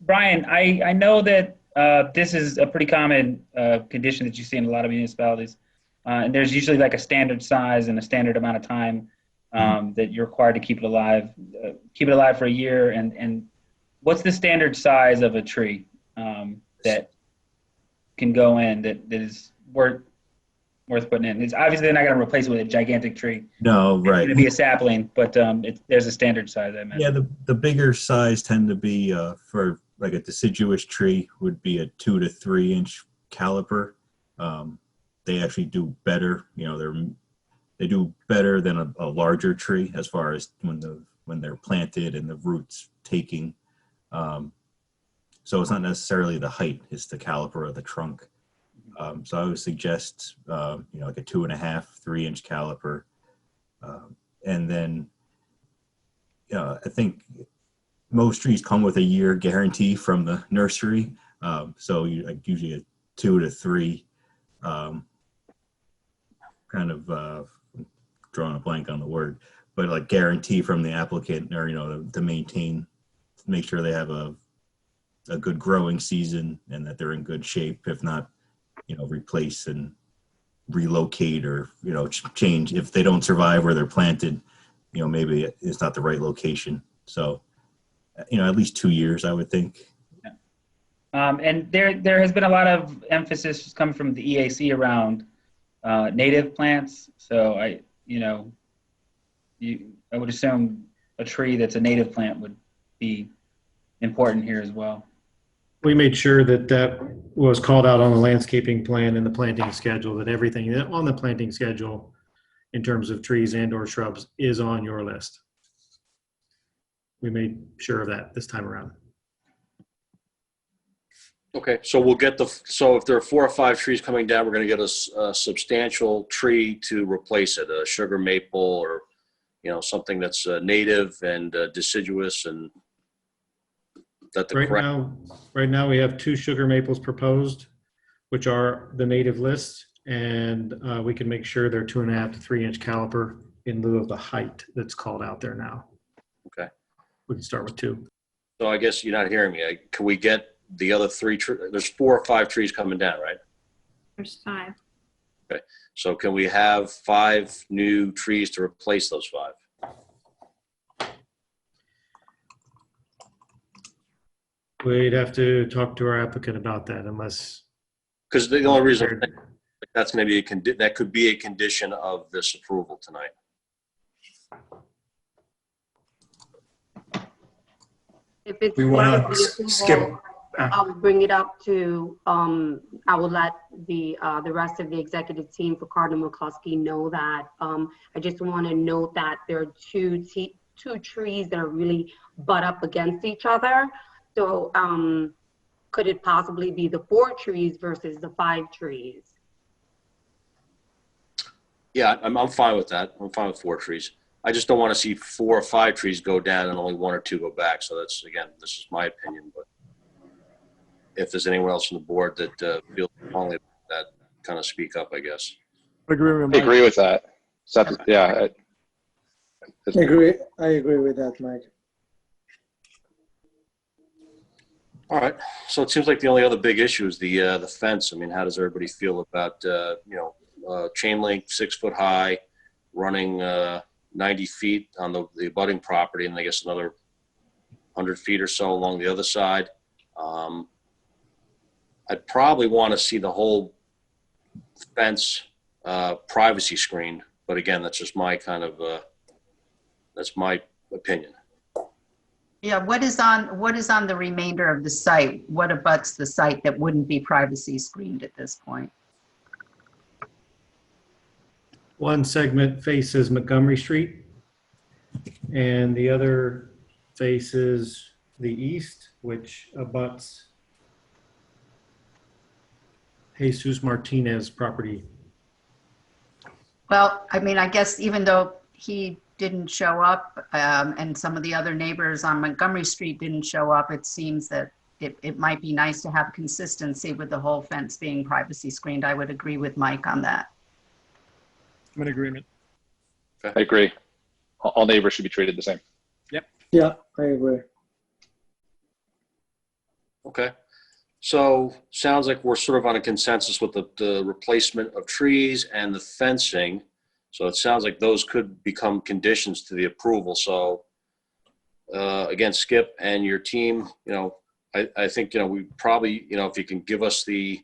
Brian, I know that this is a pretty common condition that you see in a lot of municipalities. And there's usually like a standard size and a standard amount of time that you're required to keep it alive for a year. And what's the standard size of a tree that can go in that is worth putting in? It's obviously they're not going to replace it with a gigantic tree. No, right. It's going to be a sapling, but there's a standard size, I imagine. Yeah, the bigger size tend to be for like a deciduous tree would be a 2 to 3 inch caliper. They actually do better. They do better than a larger tree as far as when they're planted and the roots taking. So it's not necessarily the height; it's the caliper of the trunk. So I would suggest like a 2.5, 3 inch caliper, and then I think most trees come with a year guarantee from the nursery. So usually a 2 to 3. Kind of drawing a blank on the word, but like guarantee from the applicant, or to maintain, to make sure they have a good growing season and that they're in good shape. If not, replace and relocate, or change if they don't survive where they're planted. Maybe it's not the right location. So at least 2 years, I would think. And there has been a lot of emphasis coming from the EAC around native plants. So I would assume a tree that's a native plant would be important here as well. We made sure that was called out on the landscaping plan and the planting schedule, that everything on the planting schedule in terms of trees and or shrubs is on your list. We made sure of that this time around. Okay, so we'll get so if there are 4 or 5 trees coming down, we're going to get a substantial tree to replace it, a sugar maple or, something that's native and deciduous, and that the right now we have 2 sugar maples proposed, which are the native list, and we can make sure they're 2.5 to 3 inch caliper in lieu of the height that's called out there now. Okay. We can start with 2. So I guess you're not hearing me. Can we get the other 3 trees? There's 4 or 5 trees coming down, right? There's 5. Okay. So can we have 5 new trees to replace those 5? We'd have to talk to our applicant about that, unless. Because the only reason that's going to be that could be a condition of this approval tonight. If it's We want to skip. I'll bring it up to, I will let the rest of the executive team for Cardinal McCluskey know that. I just want to note that there are two trees that are really butt up against each other. So could it possibly be the 4 trees versus the 5 trees? Yeah, I'm fine with that. I'm fine with 4 trees. I just don't want to see 4 or 5 trees go down and only 1 or 2 go back. So that's, again, this is my opinion. But if there's anyone else on the board that feels strongly about that, kind of speak up, I guess. I agree with that. So, yeah. I agree with that, Mike. All right. So it seems like the only other big issue is the fence. I mean, how does everybody feel about chain link, 6 foot high, running 90 feet on the abutting property, and I guess another 100 feet or so along the other side. I'd probably want to see the whole fence privacy screened, but again, that's just my kind of that's my opinion. Yeah, what is on the remainder of the site? What abuts the site that wouldn't be privacy screened at this point? One segment faces Montgomery Street, and the other faces the east, which abuts Jesus Martinez property. Well, I mean, I guess even though he didn't show up and some of the other neighbors on Montgomery Street didn't show up, it seems that it might be nice to have consistency with the whole fence being privacy screened. I would agree with Mike on that. I'm in agreement. I agree. All neighbors should be treated the same. Yeah, I agree. Okay. So sounds like we're sort of on a consensus with the replacement of trees and the fencing. So it sounds like those could become conditions to the approval. So again, Skip and your team, you know, I think, you know, we probably, you know, if you can give us the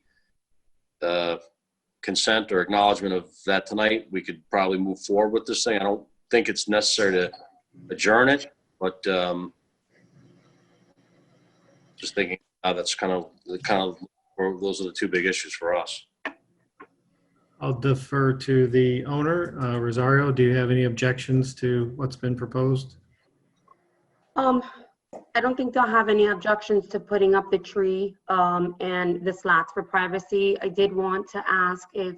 consent or acknowledgement of that tonight, we could probably move forward with this thing. I don't think it's necessary to adjourn it, but just thinking that's kind of those are the two big issues for us. I'll defer to the owner. Rosario, do you have any objections to what's been proposed? I don't think they'll have any objections to putting up the tree and the slats for privacy. I did want to ask if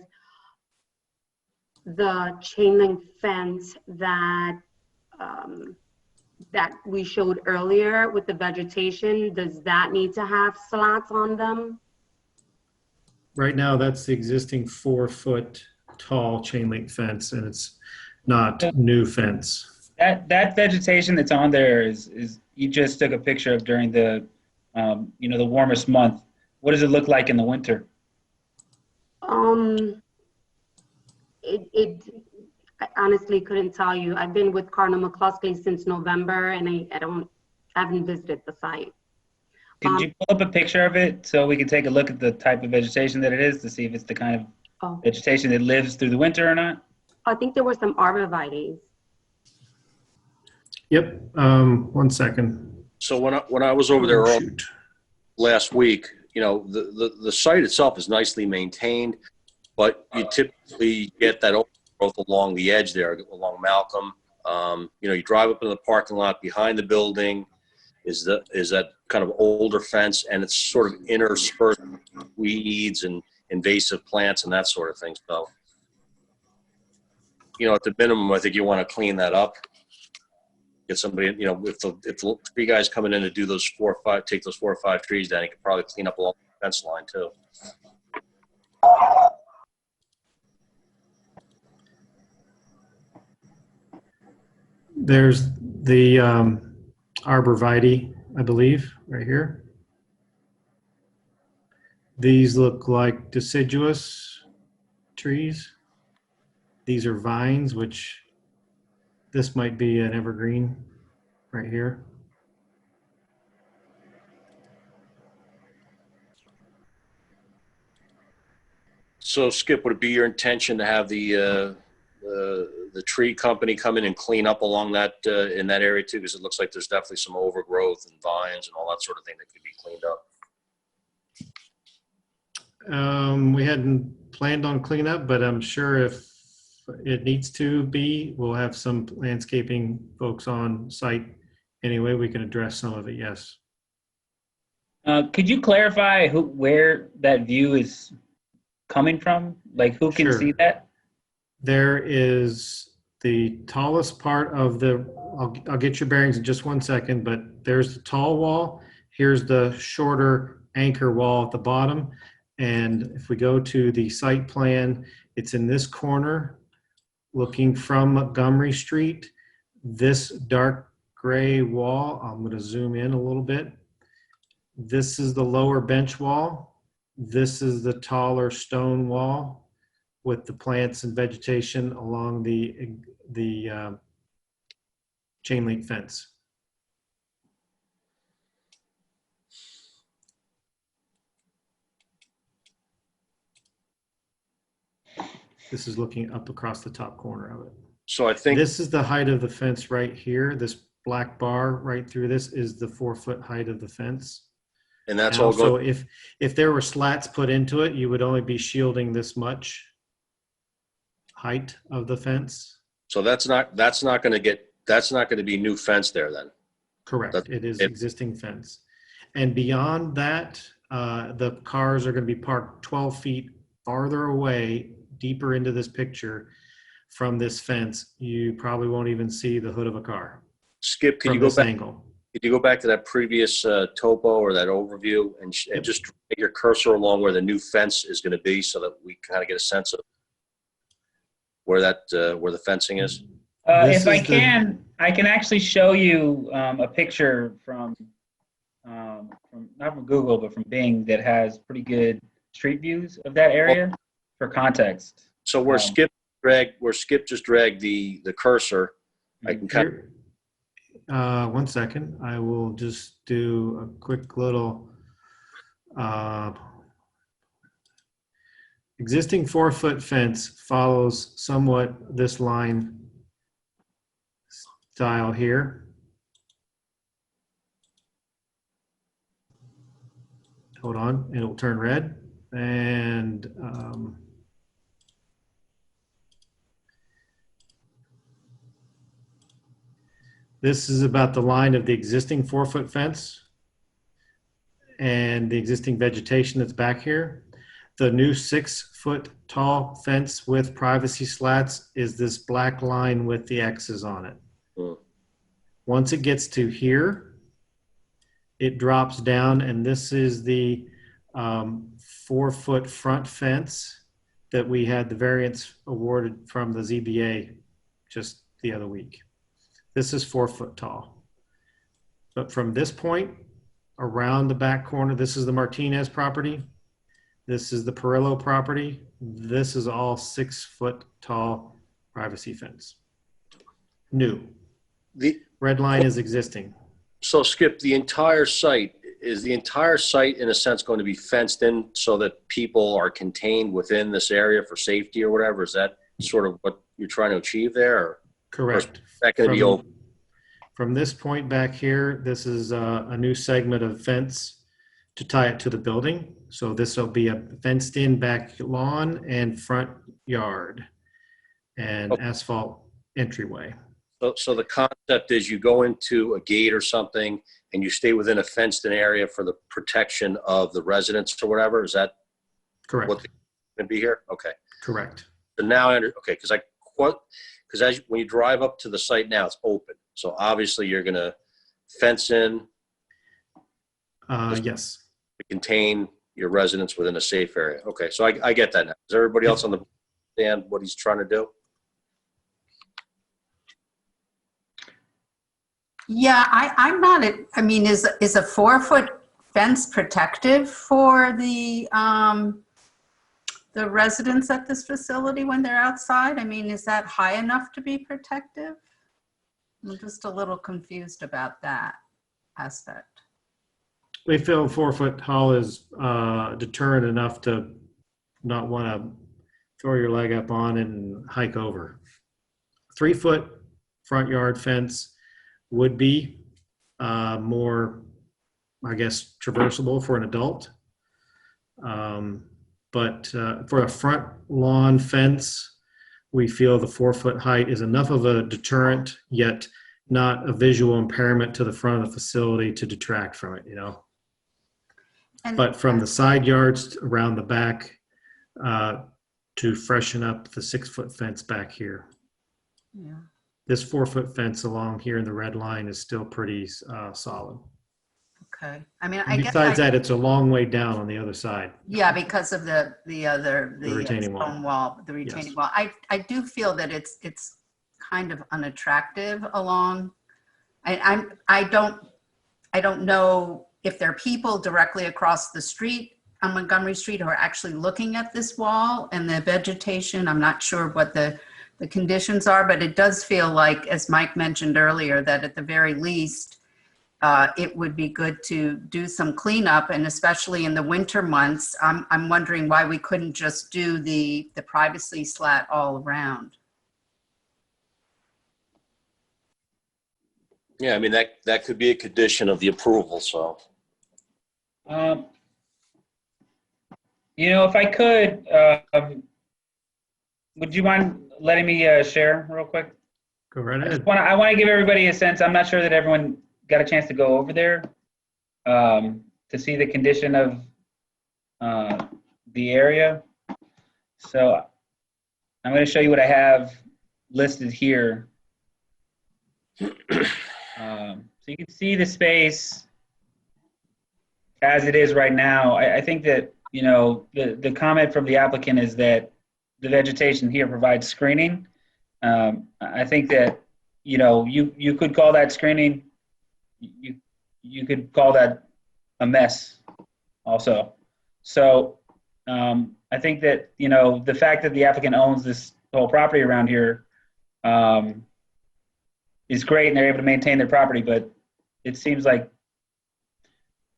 the chain link fence that that we showed earlier with the vegetation, does that need to have slats on them? Right now, that's the existing 4-foot tall chain link fence, and it's not new fence. That vegetation that's on there is you just took a picture of during the you know, the warmest month. What does it look like in the winter? I honestly couldn't tell you. I've been with Cardinal McCluskey since November, and I haven't visited the site. Could you pull up a picture of it so we can take a look at the type of vegetation that it is to see if it's the kind of vegetation that lives through the winter or not? I think there were some arborvitaes. Yep. 1 second. So when I was over there last week, you know, the site itself is nicely maintained, but you typically get that overgrowth along the edge there, along Malcolm. You know, you drive up into the parking lot behind the building is that kind of older fence, and it's sort of interspersed with weeds and invasive plants and that sort of thing. So, you know, at the minimum, I think you want to clean that up. Get somebody, you know, if the three guys coming in to do those 4 or 5, take those 4 or 5 trees down, you could probably clean up along the fence line too. There's the arborvitae, I believe, right here. These look like deciduous trees. These are vines, which this might be an evergreen right here. So, Skip, would it be your intention to have the tree company come in and clean up along that in that area too? Because it looks like there's definitely some overgrowth and vines and all that sort of thing that could be cleaned up. We hadn't planned on cleanup, but I'm sure if it needs to be, we'll have some landscaping folks on site. Anyway, we can address some of it, yes. Could you clarify where that view is coming from? Like, who can see that? There is the tallest part of the, I'll get your bearings in just 1 second, but there's the tall wall. Here's the shorter anchor wall at the bottom. And if we go to the site plan, it's in this corner, looking from Montgomery Street. This dark gray wall, I'm going to zoom in a little bit. This is the lower bench wall. This is the taller stone wall. with the plants and vegetation along the chain link fence. This is looking up across the top corner of it. So I think, This is the height of the fence right here. This black bar right through this is the 4-foot height of the fence. and that's And all also, going, if there were slats put into it, you would only be shielding this much height of the fence. so that's not going to be new fence there then. Correct. That's- It is existing fence. And beyond that, the cars are going to be parked 12 feet farther away, deeper into this picture from this fence. You probably won't even see the hood of a car Skip, could from you go this back? angle. Could you go back to that previous topo or that overview and Yep. just drag your cursor along where the new fence is going to be so that we kind of get a sense of where the fencing is? This If I is the- can, I can actually show you a picture from not from Google, but from Bing that has pretty good street views of that area for context. So where Skip just dragged the cursor, I can kind of, Here, 1 second. I will just do a quick little existing 4-foot fence follows somewhat this line style here. Hold on, and it will turn red. And this is about the line of the existing 4-foot fence and the existing vegetation that's back here. The new 6-foot tall fence with privacy slats is this black line with the X's on it. Once it gets to here, it drops down, and this is the 4-foot front fence that we had the variance awarded from the ZBA just the other week. This is 4 foot tall. But from this point around the back corner, this is the Martinez property. This is the Perillo property. This is all 6 foot tall privacy fence. New. the, Red line is existing. so Skip, the entire site in a sense going to be fenced in so that people are contained within this area for safety or whatever? Is that sort of what you're trying to achieve there? Or Correct. is that going to be open? From this point back here, this is a new segment of fence to tie it to the building. So this will be a fenced in back lawn and front yard and asphalt entryway. So the concept is you go into a gate or something and you stay within a fenced in area for the protection of the residents or whatever? Is that Correct. what's going to be here? Okay. Correct. So now okay, because when you drive up to the site now, it's open. So obviously you're going to fence in Yes. to contain your residents within a safe area. Okay, so I get that now. Does everybody else on the stand what he's trying to do? Yeah, I'm not, I mean, is a 4-foot fence protective for the residents at this facility when they're outside? I mean, is that high enough to be protective? I'm just a little confused about that aspect. We feel 4 foot tall is deterrent enough to not want to throw your leg up on and hike over. 3 foot front yard fence would be more, I guess, traversable for an adult. But for a front lawn fence, we feel the 4 foot height is enough of a deterrent, yet not a visual impairment to the front of the facility to detract from it, you know? And But from the side yards around the back to freshen up the 6 foot fence back here. yeah. This 4 foot fence along here in the red line is still pretty solid. Okay. I mean, I And guess besides that, it's a long way down on the other side. yeah, because of the retaining wall. stone wall, the retaining Yes. wall. I do feel that it's kind of unattractive along. I don't know if there are people directly across the street on Montgomery Street are actually looking at this wall and the vegetation. I'm not sure what the conditions are, but it does feel like, as Mike mentioned earlier, that at the very least, it would be good to do some cleanup, and especially in the winter months, I'm wondering why we couldn't just do the privacy slat all around. Yeah, I mean, that could be a condition of the approval, so. You know, if I could, would you mind letting me share real quick? Go right ahead. I want to give everybody a sense. I'm not sure that everyone got a chance to go over there to see the condition of the area. So I'm going to show you what I have listed here. So you can see the space as it is right now. I think that, you know, the comment from the applicant is that the vegetation here provides screening. I think that, you know, you could call that screening. You could call that a mess also. So I think that, you know, the fact that the applicant owns this whole property around here is great, and they're able to maintain their property, but it seems like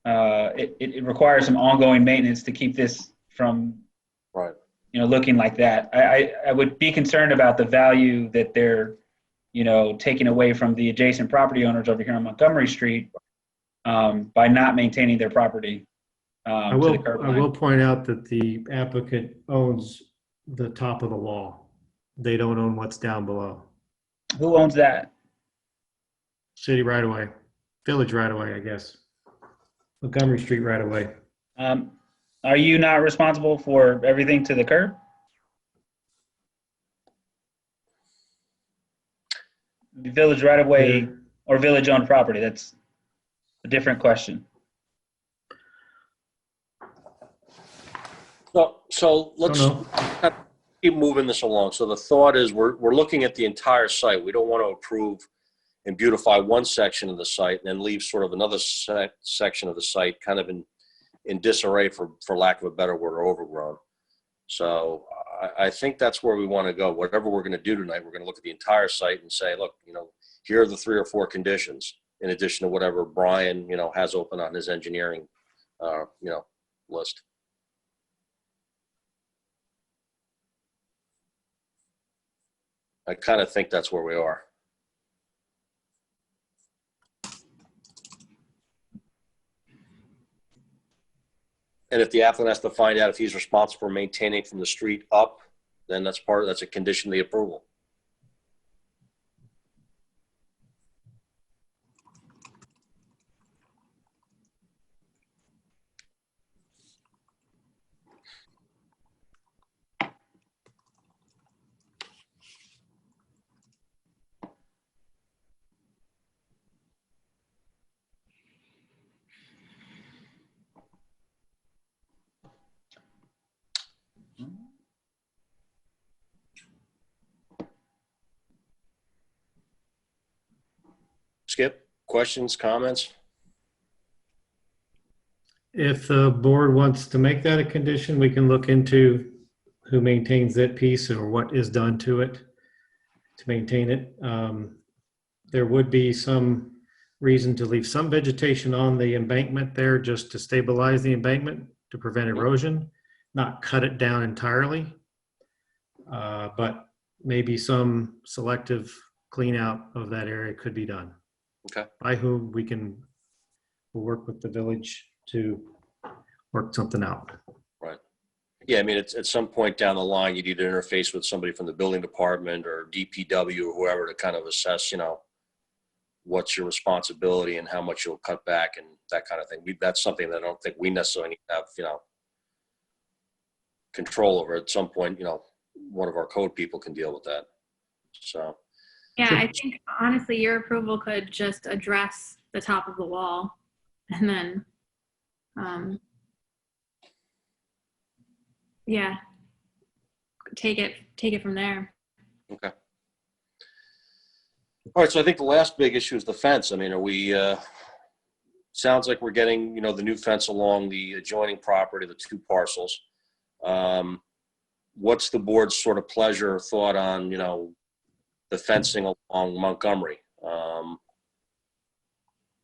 it requires some ongoing maintenance to keep this from, right, you know, looking like that. I would be concerned about the value that they're, you know, taking away from the adjacent property owners over here on Montgomery Street by not maintaining their property. I will point out that the applicant owns the top of the wall. They don't own what's down below. Who owns that? City right away, village right away, I guess. Montgomery Street right away. Are you not responsible for everything to the curb? The village right away or village owned property? That's a different question. So let's keep moving this along. So the thought is we're looking at the entire site. We don't want to approve and beautify one section of the site and then leave sort of another section of the site kind of in disarray, for lack of a better word, or overgrown. So I think that's where we want to go. Whatever we're going to do tonight, we're going to look at the entire site and say, look, you know, here are the 3 or 4 conditions in addition to whatever Brian, you know, has open on his engineering, you know, list. I kind of think that's where we are. And if the applicant has to find out if he's responsible for maintaining from the street up, then that's a condition of the approval. Skip, questions, comments? If the board wants to make that a condition, we can look into who maintains that piece or what is done to it to maintain it. There would be some reason to leave some vegetation on the embankment there just to stabilize the embankment to prevent erosion, not cut it down entirely, but maybe some selective clean out of that area could be done. Okay. By whom we'll work with the village to work something out. Right. Yeah, I mean, it's at some point down the line, you need to interface with somebody from the building department or DPW or whoever to kind of assess, you know, what's your responsibility and how much you'll cut back and that kind of thing. That's something that I don't think we necessarily need to have, you know, control over. At some point, you know, one of our code people can deal with that. So. Yeah, I think honestly, your approval could just address the top of the wall and then, yeah, take it from there. Okay. All right, so I think the last big issue is the fence. I mean, are we, sounds like we're getting, you know, the new fence along the adjoining property, the 2 parcels. What's the board's sort of pleasure or thought on, you know, the fencing along Montgomery?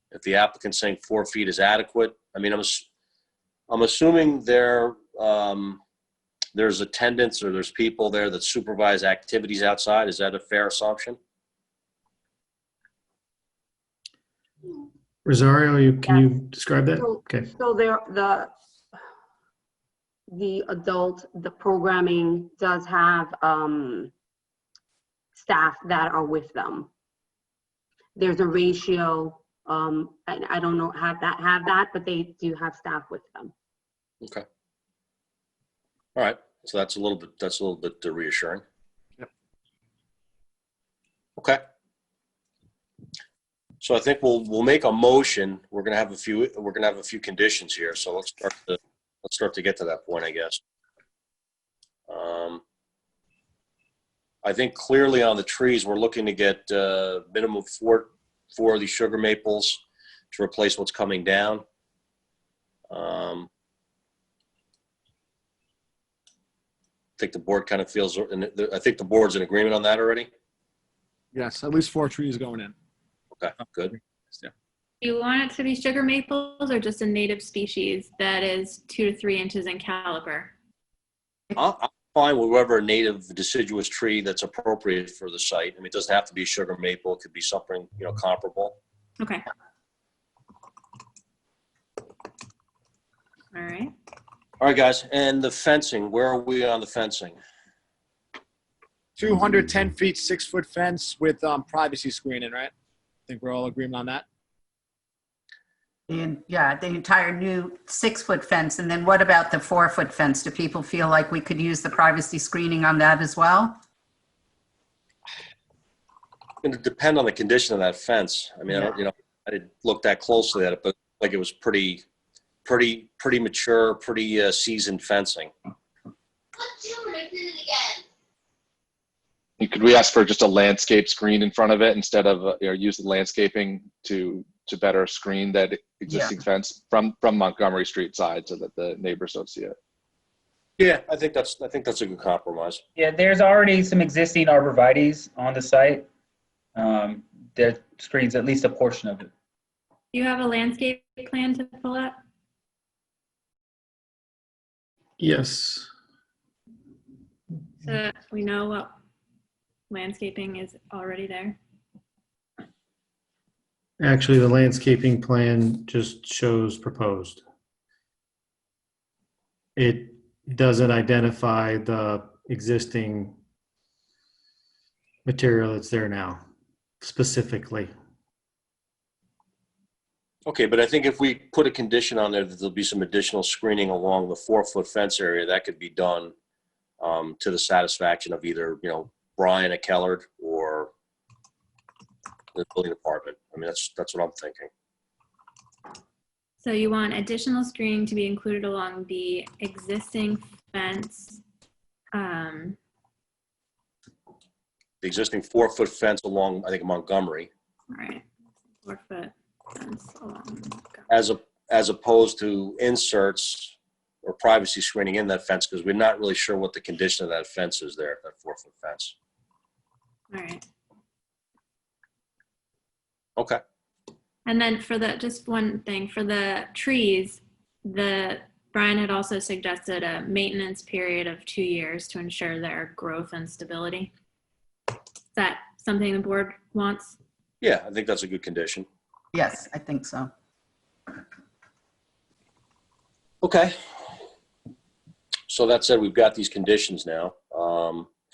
If the applicant's saying 4 feet is adequate, I mean, I'm assuming there's attendants or there's people there that supervise activities outside. Is that a fair assumption? Rosario, can you describe that? So, Okay. so the adult, the programming does have staff that are with them. There's a ratio, and I don't know have that, but they do have staff with them. Okay. All right. So that's a little bit reassuring. Yep. Okay. So I think we'll make a motion. We're gonna have a few conditions here. So let's start to get to that point, I guess. I think clearly on the trees, we're looking to get minimum four of these sugar maples to replace what's coming down. I think the board kind of feels, and I think the board's in agreement on that already. Yes, at least 4 trees going in. Okay, good. Yeah. Do you want it to be sugar maples or just a native species that is 2 to 3 inches in caliber? I'm fine with whatever native deciduous tree that's appropriate for the site. I mean, it doesn't have to be sugar maple. It could be something, you know, comparable. Okay. All right. All right, guys. And the fencing, where are we on the fencing? 210 feet, 6-foot fence with privacy screening, right? I think we're all agreement on that. And yeah, the entire new 6-foot fence. And then what about the 4-foot fence? Do people feel like we could use the privacy screening on that as well? It's going to depend on the condition of that fence. I mean, Yeah. I didn't look that closely at it, but like it was pretty mature, pretty seasoned fencing. Could we ask for just a landscape screen in front of it instead of use the landscaping to better screen that existing fence from Montgomery Street side so that the neighbors don't see it? Yeah, I think that's a good compromise. Yeah, there's already some existing arborvitaes on the site that screens at least a portion of it. Do you have a landscape plan to pull up? Yes. So we know what landscaping is already there. Actually, the landscaping plan just shows proposed. It doesn't identify the existing material that's there now specifically. Okay, but I think if we put a condition on there that there'll be some additional screening along the 4-foot fence area, that could be done to the satisfaction of either, you know, Brian at Kellard or the building department. I mean, that's what I'm thinking. So you want additional screening to be included along the existing fence. The existing 4-foot fence along, I think, Montgomery, All right, 4-foot fence along. as opposed to inserts or privacy screening in that fence, because we're not really sure what the condition of that fence is there, that 4-foot fence. All right. Okay. And then for just one thing, for the trees, Brian had also suggested a maintenance period of 2 years to ensure their growth and stability. Is that something the board wants? Yeah, I think that's a good condition. Yes, I think so. Okay. So that said, we've got these conditions now.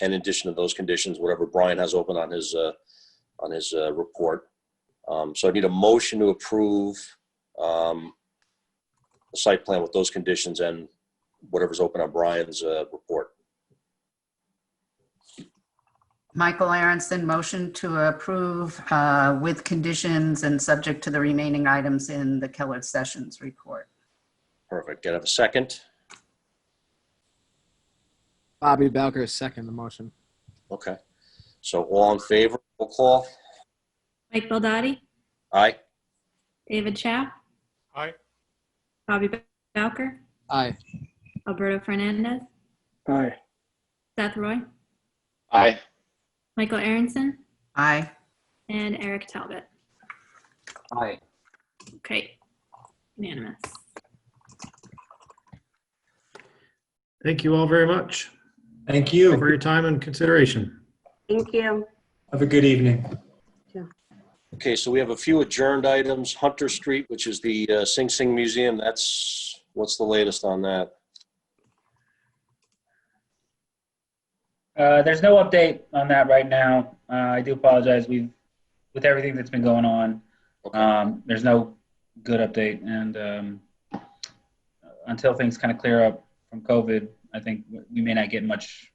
In addition to those conditions, whatever Brian has open on his report. So I need a motion to approve the site plan with those conditions and whatever's open on Brian's report. Michael Aronson, motion to approve with conditions and subject to the remaining items in the Kellard Sessions report. Perfect. Can I have a second? Bobby Belker, second the motion. Okay. So all in favor, roll call. Mike Baldati, Aye. David Chow, Aye. Bobby Bowker, Aye. Alberto Fernandez, Aye. Seth Roy, Aye. Michael Aronson, Aye. and Eric Talbot. Aye. Okay, unanimous. Thank you all very much Thank for you. your time and consideration. Thank you. Have a good evening. Okay, so we have a few adjourned items. Hunter Street, which is the Sing Sing Museum. What's the latest on that? There's no update on that right now. I do apologize. With everything that's been going on, there's no good update. And until things kind of clear up from COVID, I think we may not get much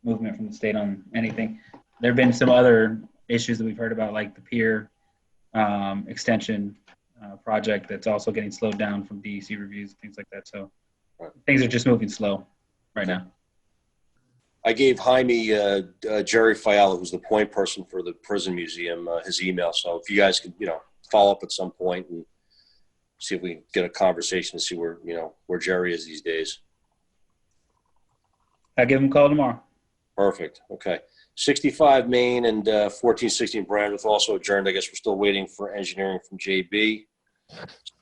movement from the state on anything. There have been some other issues that we've heard about, like the pier extension project that's also getting slowed down from DEC reviews, things like that. So things are just moving slow right now. I gave Jaime Jerry Fiala, who's the point person for the prison museum, his email. So if you guys could, follow up at some point and see if we can get a conversation to see where Jerry is these days. I'll give him a call tomorrow. Perfect. Okay. 65 Main and 1416 Brandreth also adjourned. I guess we're still waiting for engineering from JB.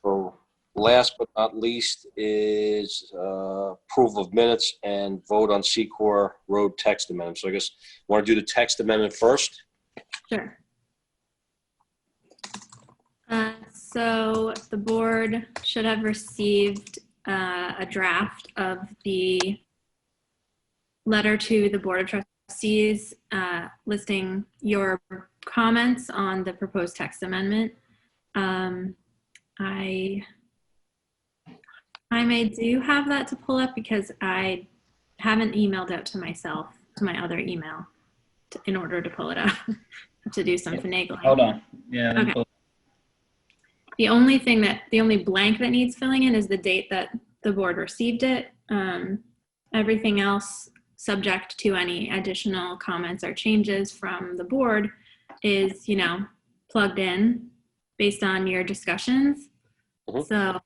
So last but not least is approval of minutes and vote on Secor Road text amendment. So I guess want to do the text amendment first? Sure. So the board should have received a draft of the letter to the Board of Trustees listing your comments on the proposed text amendment. I do have that to pull up because I haven't emailed out to myself, to my other email, in order to pull it up. I have to do some finagling. Hold on. Yeah. Okay. The only blank that needs filling in is the date that the board received it. Everything else, subject to any additional comments or changes from the board, is, plugged in based on your discussions. So,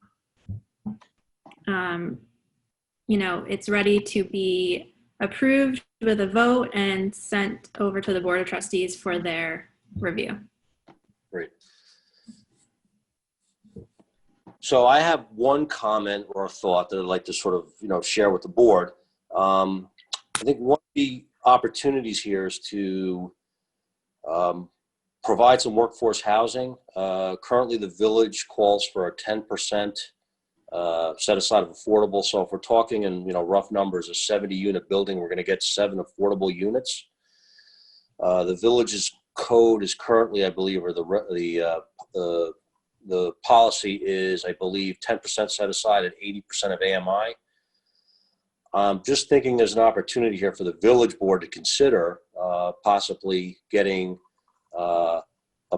it's ready to be approved with a vote and sent over to the Board of Trustees for their review. Great. So I have one comment or a thought that I'd like to sort of, share with the board. I think one of the opportunities here is to provide some workforce housing. Currently, the village calls for a 10% set aside of affordable. So if we're talking in rough numbers, a 70-unit building, we're going to get 7 affordable units. The village's code is currently, I believe, or the policy is, I believe, 10% set aside and 80% of AMI. Just thinking there's an opportunity here for the village board to consider possibly getting a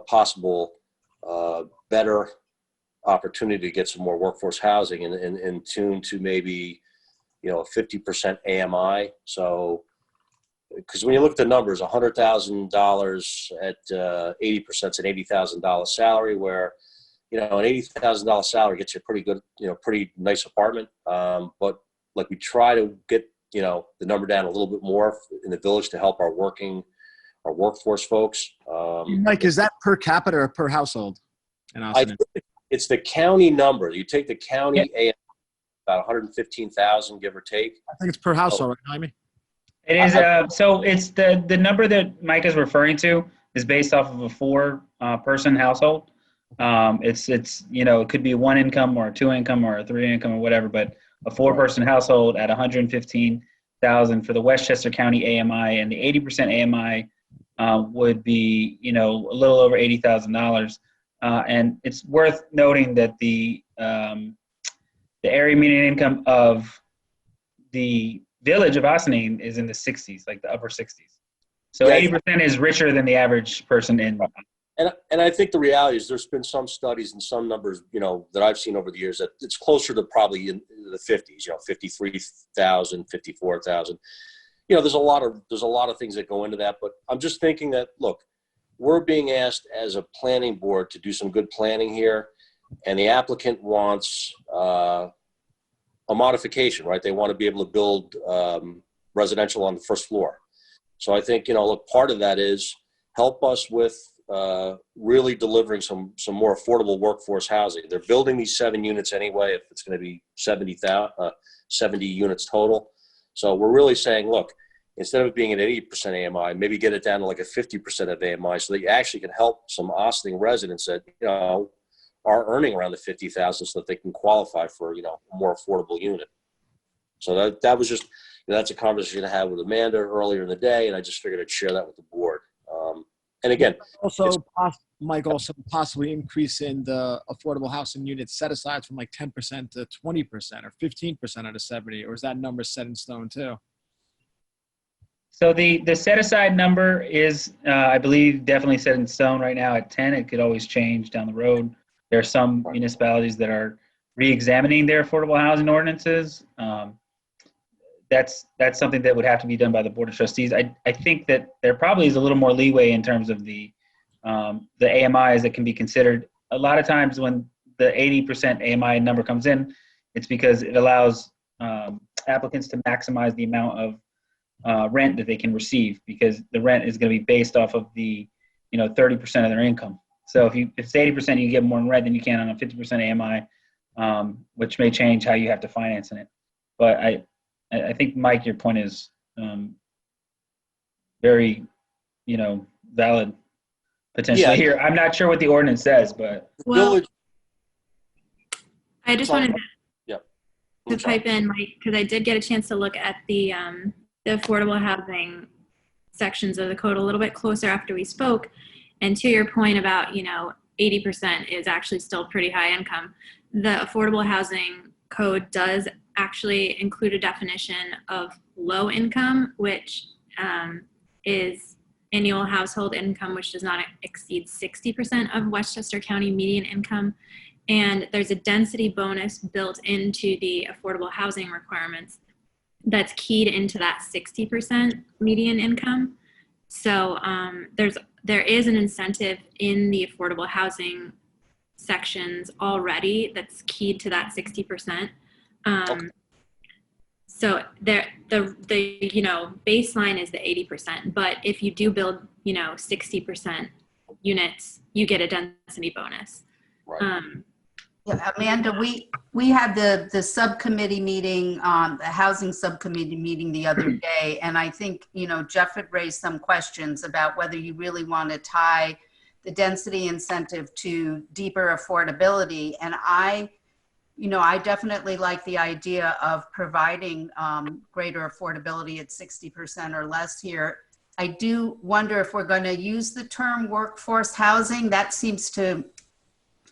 possible better opportunity to get some more workforce housing in tune to maybe, 50% AMI. So, because when you look at the numbers, $100,000 at 80% is an $80,000 salary, where, an $80,000 salary gets you a pretty good, pretty nice apartment. But like we try to get, the number down a little bit more in the village to help our workforce folks. Mike, is that per capita or per household? I think it's the county number. You take the county about 115,000, give or take. I think it's per household, right, Jaime? It is. So it's the number that Mike is referring to is based off of a 4-person household. It's it could be a 1 income or a 2 income or a 3 income or whatever, but a 4-person household at 115,000 for the Westchester County AMI, and the 80% AMI would be a little over $80,000. And it's worth noting that the area median income of the village of Ossining is in the 60s, like the upper 60s. So 80% is richer than the average person in. And I think the reality is there's been some studies and some numbers, that I've seen over the years that it's closer to probably in the 50s, 53,000, 54,000. There's a lot of things that go into that, but I'm just thinking that, look, we're being asked as a planning board to do some good planning here. and the applicant wants a modification, right? They want to be able to build residential on the first floor. So I think, look, part of that is help us with really delivering some more affordable workforce housing. They're building these 7 units anyway, if it's going to be 70 units total. So we're really saying, look, instead of it being at 80% AMI, maybe get it down to like a 50% of AMI so that you actually can help some Ossining residents that, are earning around the 50,000 so that they can qualify for, a more affordable unit. So that was just, that's a conversation I had with Amanda earlier in the day, and I just figured I'd share that with the board. And again, also, Mike, also possibly increase in the affordable housing units set aside from like 10% to 20% or 15% out of 70, or is that number set in stone too? So the set aside number is, I believe, definitely set in stone right now at 10. It could always change down the road. There are some municipalities that are re-examining their affordable housing ordinances. That's something that would have to be done by the Board of Trustees. I think that there probably is a little more leeway in terms of the AMIs that can be considered. A lot of times when the 80% AMI number comes in, it's because it allows applicants to maximize the amount of rent that they can receive, because the rent is going to be based off of the 30% of their income. So if it's 80%, you get more in rent than you can on a 50% AMI, which may change how you have to finance in it. But I think, Mike, your point is very, valid potentially here. I'm not sure what the ordinance says, but. Well, I just wanted to pipe in, Mike, because I did get a chance to look at the affordable housing sections of the code a little bit closer after we spoke. And to your point about, 80% is actually still pretty high income. The affordable housing code does actually include a definition of low income, which is annual household income, which does not exceed 60% of Westchester County median income. And there's a density bonus built into the affordable housing requirements that's keyed into that 60% median income. So there is an incentive in the affordable housing sections already that's keyed to that 60%. So the baseline is the 80%, but if you do build 60% units, you get a density bonus. Right. Yeah, Amanda, we had the subcommittee meeting, the housing subcommittee meeting the other day, and I think Jeff had raised some questions about whether you really want to tie the density incentive to deeper affordability, and I definitely like the idea of providing greater affordability at 60% or less here. I do wonder if we're going to use the term workforce housing. That seems to,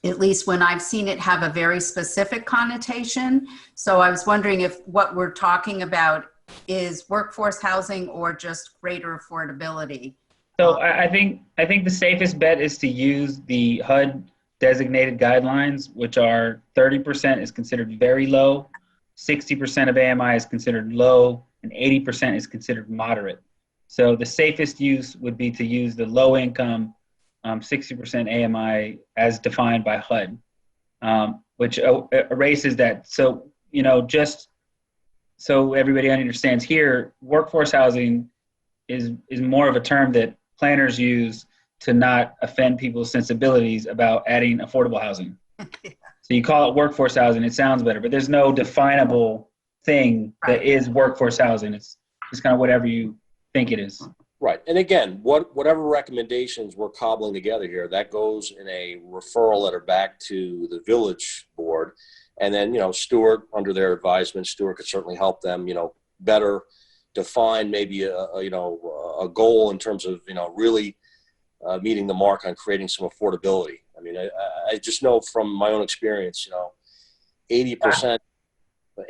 at least when I've seen it, have a very specific connotation. So I was wondering if what we're talking about is workforce housing or just greater affordability. So I think the safest bet is to use the HUD designated guidelines, which are 30% is considered very low, 60% of AMI is considered low, and 80% is considered moderate. So the safest use would be to use the low income 60% AMI as defined by HUD, which erases that. So, just so everybody understands here, workforce housing is more of a term that planners use to not offend people's sensibilities about adding affordable housing. So you call it workforce housing, it sounds better, but there's no definable thing that is workforce housing. It's just kind of whatever you think it is. Right. And again, whatever recommendations we're cobbling together here, that goes in a referral letter back to the village board. And then, Stuart, under their advisement, Stuart could certainly help them, better define maybe a goal in terms of, really meeting the mark on creating some affordability. I mean, I just know from my own experience, 80%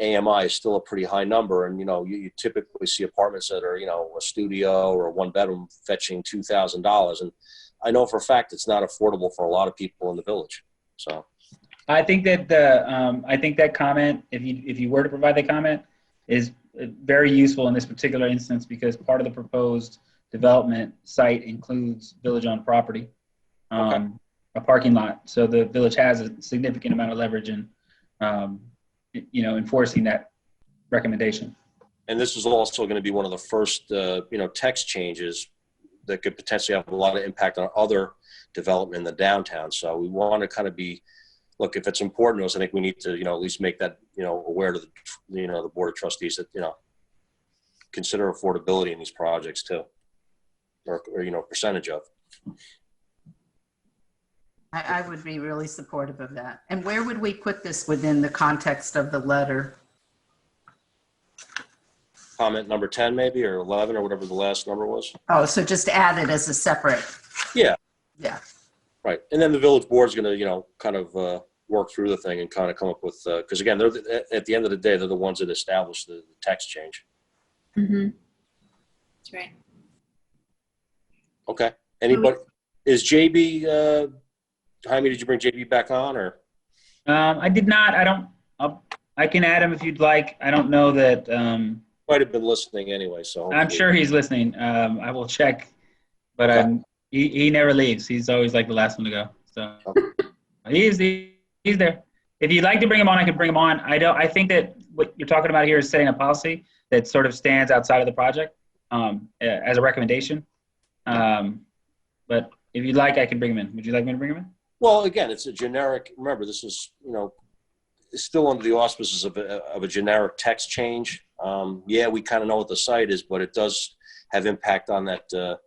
AMI is still a pretty high number. And, you typically see apartments that are, a studio or a one bedroom fetching $2,000. And I know for a fact it's not affordable for a lot of people in the village. So I think that I think that comment, if you were to provide that comment, is very useful in this particular instance, because part of the proposed development site includes village-owned property. Okay. a parking lot. So the village has a significant amount of leverage in, enforcing that recommendation. And this is also going to be one of the first, text changes that could potentially have a lot of impact on other development in the downtown. So we want to kind of look, if it's important to us, I think we need to, at least make that, aware to the, the Board of Trustees that, consider affordability in these projects too, or percentage of. I would be really supportive of that. And where would we put this within the context of the letter? Comment number 10 maybe, or 11, or whatever the last number was. Oh, so just add it as a separate. Yeah. Yeah. Right. And then the village board's going to, kind of work through the thing and kind of come up with, because again, they're at the end of the day, they're the ones that establish the text change. Mm-hmm. That's right. Okay. Anybody, is JB, Jaime, did you bring JB back on, or? I did not. I can add him if you'd like. I don't know that. Might have been listening anyway, so. I'm sure he's listening. I will check, but Okay. He never leaves. He's always like the last one to go. So he's there. If you'd like to bring him on, I can bring him on. I think that what you're talking about here is setting a policy that sort of stands outside of the project as a recommendation. But if you'd like, I can bring him in. Would you like me to bring him in? Well, again, it's a generic, remember, this is, it's still under the auspices of a generic text change. Yeah, we kind of know what the site is, but it does have impact on that, the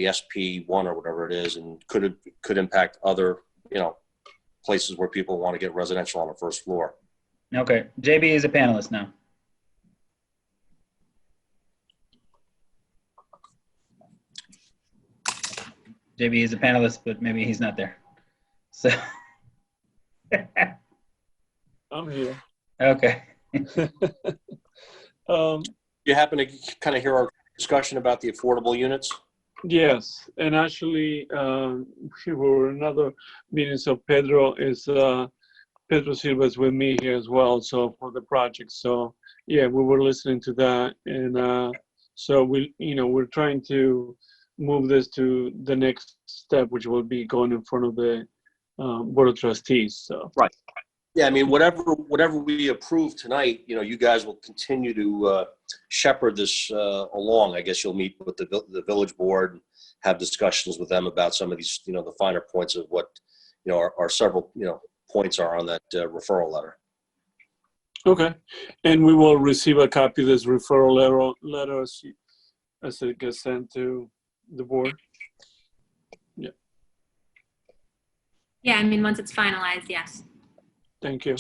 SP1 or whatever it is, and could impact other, places where people want to get residential on the first floor. Okay. JB is a panelist now. JB is a panelist, but maybe he's not there. So. I'm here. Okay. You happen to kind of hear our discussion about the affordable units? Yes, and actually, we were in another meeting, so Pedro Silva is with me here as well, so for the project. So yeah, we were listening to that, and so we're trying to move this to the next step, which will be going in front of the Board of Trustees. So right. Yeah, I mean, whatever we approve tonight, you guys will continue to shepherd this along. I guess you'll meet with the village board and have discussions with them about some of these, the finer points of what, our several, points are on that referral letter. okay, and we will receive a copy of this referral letter as it gets sent to the board. Yeah. Yeah, I mean, once it's finalized, yes. Thank you.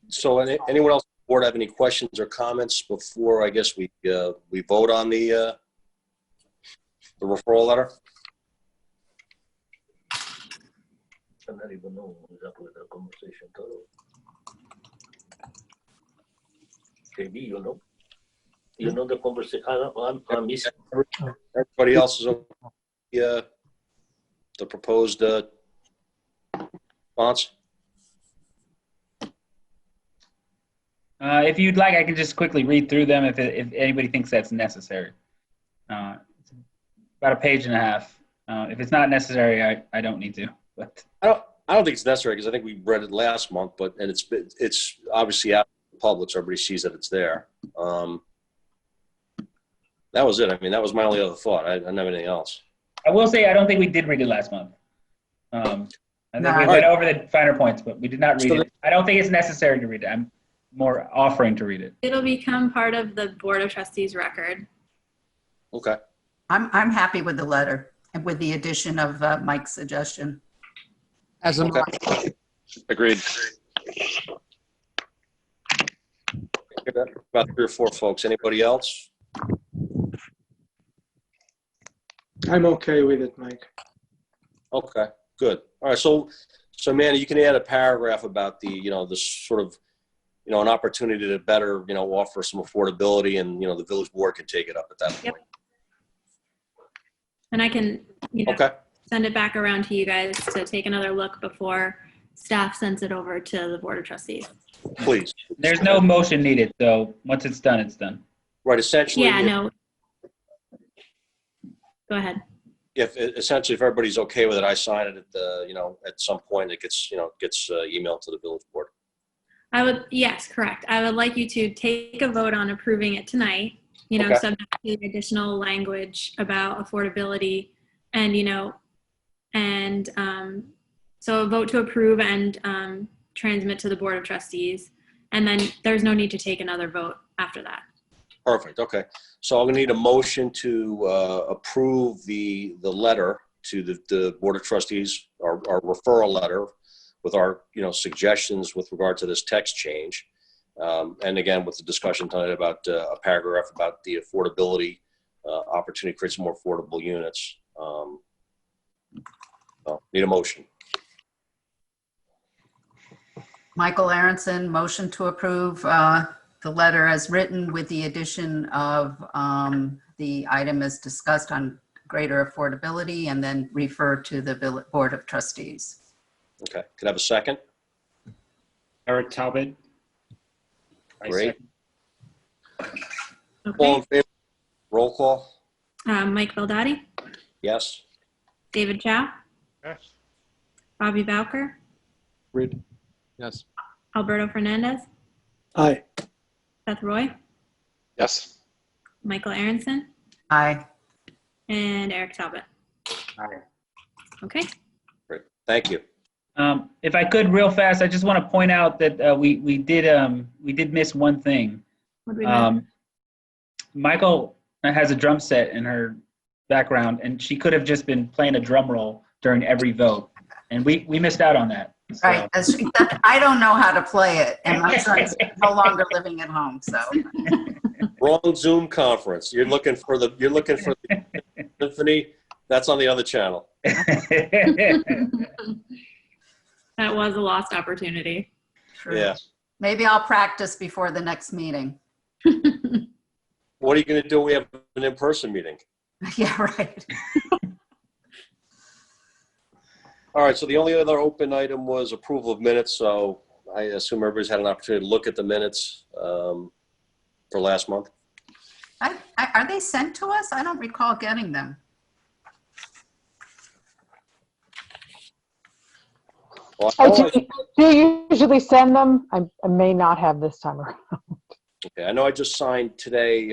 So anyone else on the board have any questions or comments before, I guess, we vote on the referral letter? the conversation. I'm missing. Everybody else is on the proposed response? If you'd like, I can just quickly read through them if anybody thinks that's necessary. It's about a page and a half. If it's not necessary, I don't need to. But I don't think it's necessary because I think we read it last month, and it's obviously out in the public, so everybody sees that it's there. That was it. I mean, that was my only other thought. I didn't have anything else. I will say I don't think we did read it last month. I think we went over the finer points, but we did not read it. I don't think it's necessary to read it. I'm more offering to read it. It'll become part of the Board of Trustees record. Okay. I'm happy with the letter and with the addition of Mike's suggestion. As a Okay. Agreed. About 3 or 4 folks. Anybody else? I'm okay with it, Mike. Okay, good. All right, so Manny, you can add a paragraph about the, the sort of, an opportunity to better, offer some affordability, and, the village board can take it up at that point. Yep. And I can, Okay. send it back around to you guys to take another look before staff sends it over to the Board of Trustees. Please. There's no motion needed, so once it's done, it's done. Right, essentially. Yeah, no. Go ahead. essentially, if everybody's okay with it, I sign it at the, at some point, it gets, emailed to the village board. Yes, correct. I would like you to take a vote on approving it tonight, Okay. subject to additional language about affordability and, so a vote to approve and transmit to the Board of Trustees. And then there's no need to take another vote after that. Perfect. Okay. So I'm gonna need a motion to approve the letter to the Board of Trustees, our referral letter with our, suggestions with regard to this text change. And again, with the discussion tonight about a paragraph about the affordability opportunity to create some more affordable units. So need a motion. Michael Aronson, motion to approve the letter as written with the addition of the item as discussed on greater affordability and then refer to the Board of Trustees. Okay. Could I have a second? Eric Talbot. Great. Okay. All in favor? Roll call. Mike Beldotti, Yes. David Chow, Yes. Bobby Bowker, Agreed. Yes. Alberto Fernandez, Aye. Seth Roy, Yes. Michael Aronson, Aye. and Eric Talbot. Aye. Okay. Great. Thank you. If I could, real fast, I just want to point out that we did miss one thing. What do we miss? Michael has a drum set in her background, and she could have just been playing a drum roll during every vote, and we missed out on that. So. Right. I don't know how to play it, and my son's no longer living at home, so. Wrong Zoom conference. You're looking for the symphony. That's on the other channel. That was a lost opportunity. True. Yeah. Maybe I'll practice before the next meeting. What are you going to do? We have an in-person meeting. Yeah, right. All right. So the only other open item was approval of minutes. So I assume everybody's had an opportunity to look at the minutes for last month. Are they sent to us? I don't recall getting them. Well, Oh, do you usually send them? I may not have this time around. okay. I know I just signed today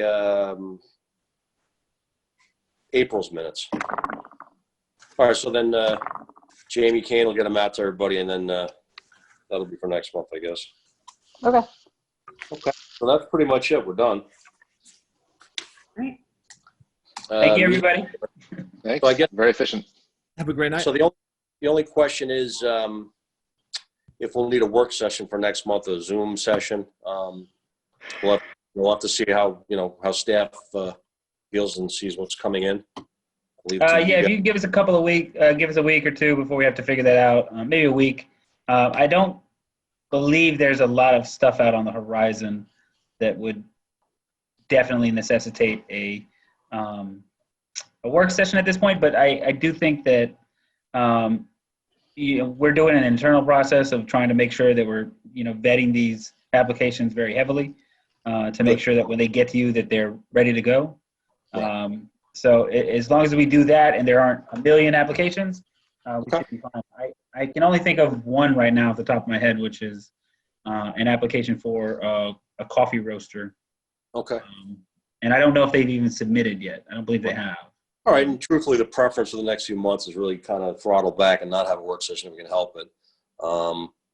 April's minutes. All right. So then Jamie Kane will get them out to everybody, and then that'll be for next month, I guess. Okay. Okay. So that's pretty much it. We're done. Right. Thank you, everybody. Thanks. So I guess, very efficient. Have a great night. so the only question is if we'll need a work session for next month, a Zoom session. We'll have to see how staff feels and sees what's coming in. If you give us a couple of weeks, give us a week or two before we have to figure that out. Maybe a week. I don't believe there's a lot of stuff out on the horizon that would definitely necessitate a work session at this point. But I do think that we're doing an internal process of trying to make sure that we're vetting these applications very heavily to make sure that when they get to you that they're ready to go. So as long as we do that and there aren't a million applications, we should be fine. I can only think of one right now off the top of my head, which is an application for a coffee roaster. Okay. And I don't know if they've even submitted yet. I don't believe they have. All right. And truthfully, the preference for the next few months is really kind of throttle back and not have a work session if we can help it.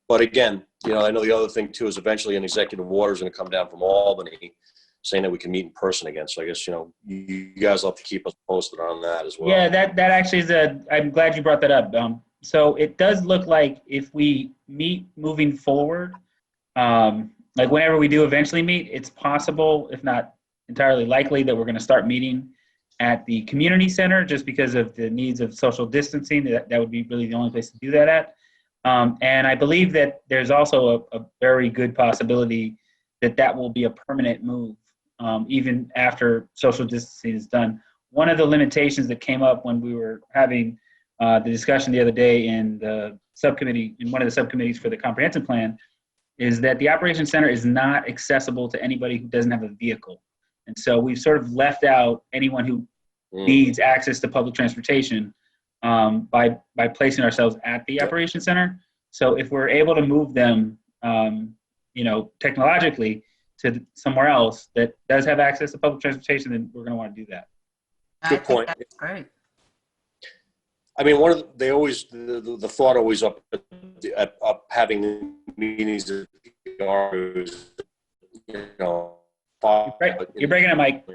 But again, I know the other thing too is eventually an executive order is going to come down from Albany saying that we can meet in person again. So I guess, you guys will have to keep us posted on that as well. Yeah, that actually is I'm glad you brought that up. So it does look like if we meet moving forward, like whenever we do eventually meet, it's possible, if not entirely likely, that we're going to start meeting at the community center just because of the needs of social distancing. That would be really the only place to do that at. And I believe that there's also a very good possibility that will be a permanent move, even after social distancing is done. One of the limitations that came up when we were having the discussion the other day in the subcommittee, in one of the subcommittees for the comprehensive plan, is that the operations center is not accessible to anybody who doesn't have a vehicle. And so we've sort of left out anyone who needs access to public transportation by placing ourselves at the operation center. So if we're able to move them, technologically to somewhere else that does have access to public transportation, then we're going to want to do that. Good point. That's great. I mean, the thought always up having meetings at the arms, You're breaking it, Mike.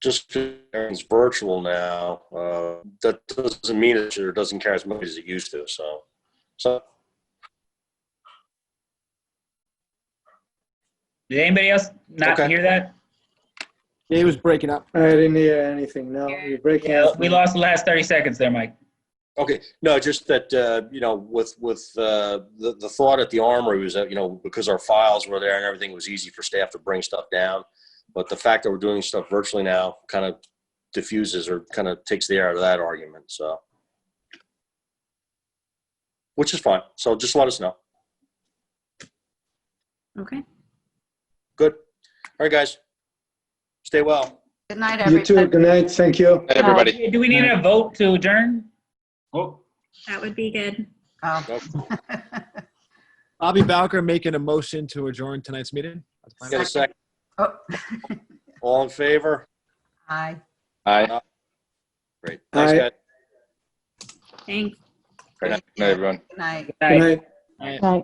Just because everything's virtual now, that doesn't mean it doesn't carry as much as it used to. So. Did anybody else not hear that? Yeah, he was breaking up. I didn't hear anything. No, you're breaking up. We lost the last 30 seconds there, Mike. Okay, no, just that with the thought at the armory was that because our files were there and everything was easy for staff to bring stuff down, but the fact that we're doing stuff virtually now kind of diffuses or kind of takes the air out of that argument. So, which is fine. So just let us know. Okay. Good. All right, guys. Stay well. Good night, You everybody. too. Good night. Thank you. Hey, everybody. Do we need a vote to adjourn? Oh, That would be good. Oh. Bobby Bowker making a motion to adjourn tonight's meeting. Get a second. Oh. All in favor? Hi. Aye. Great. Thanks, Aye. guys. Thanks. Good night, everyone. Good night. Good night. Good night. Night.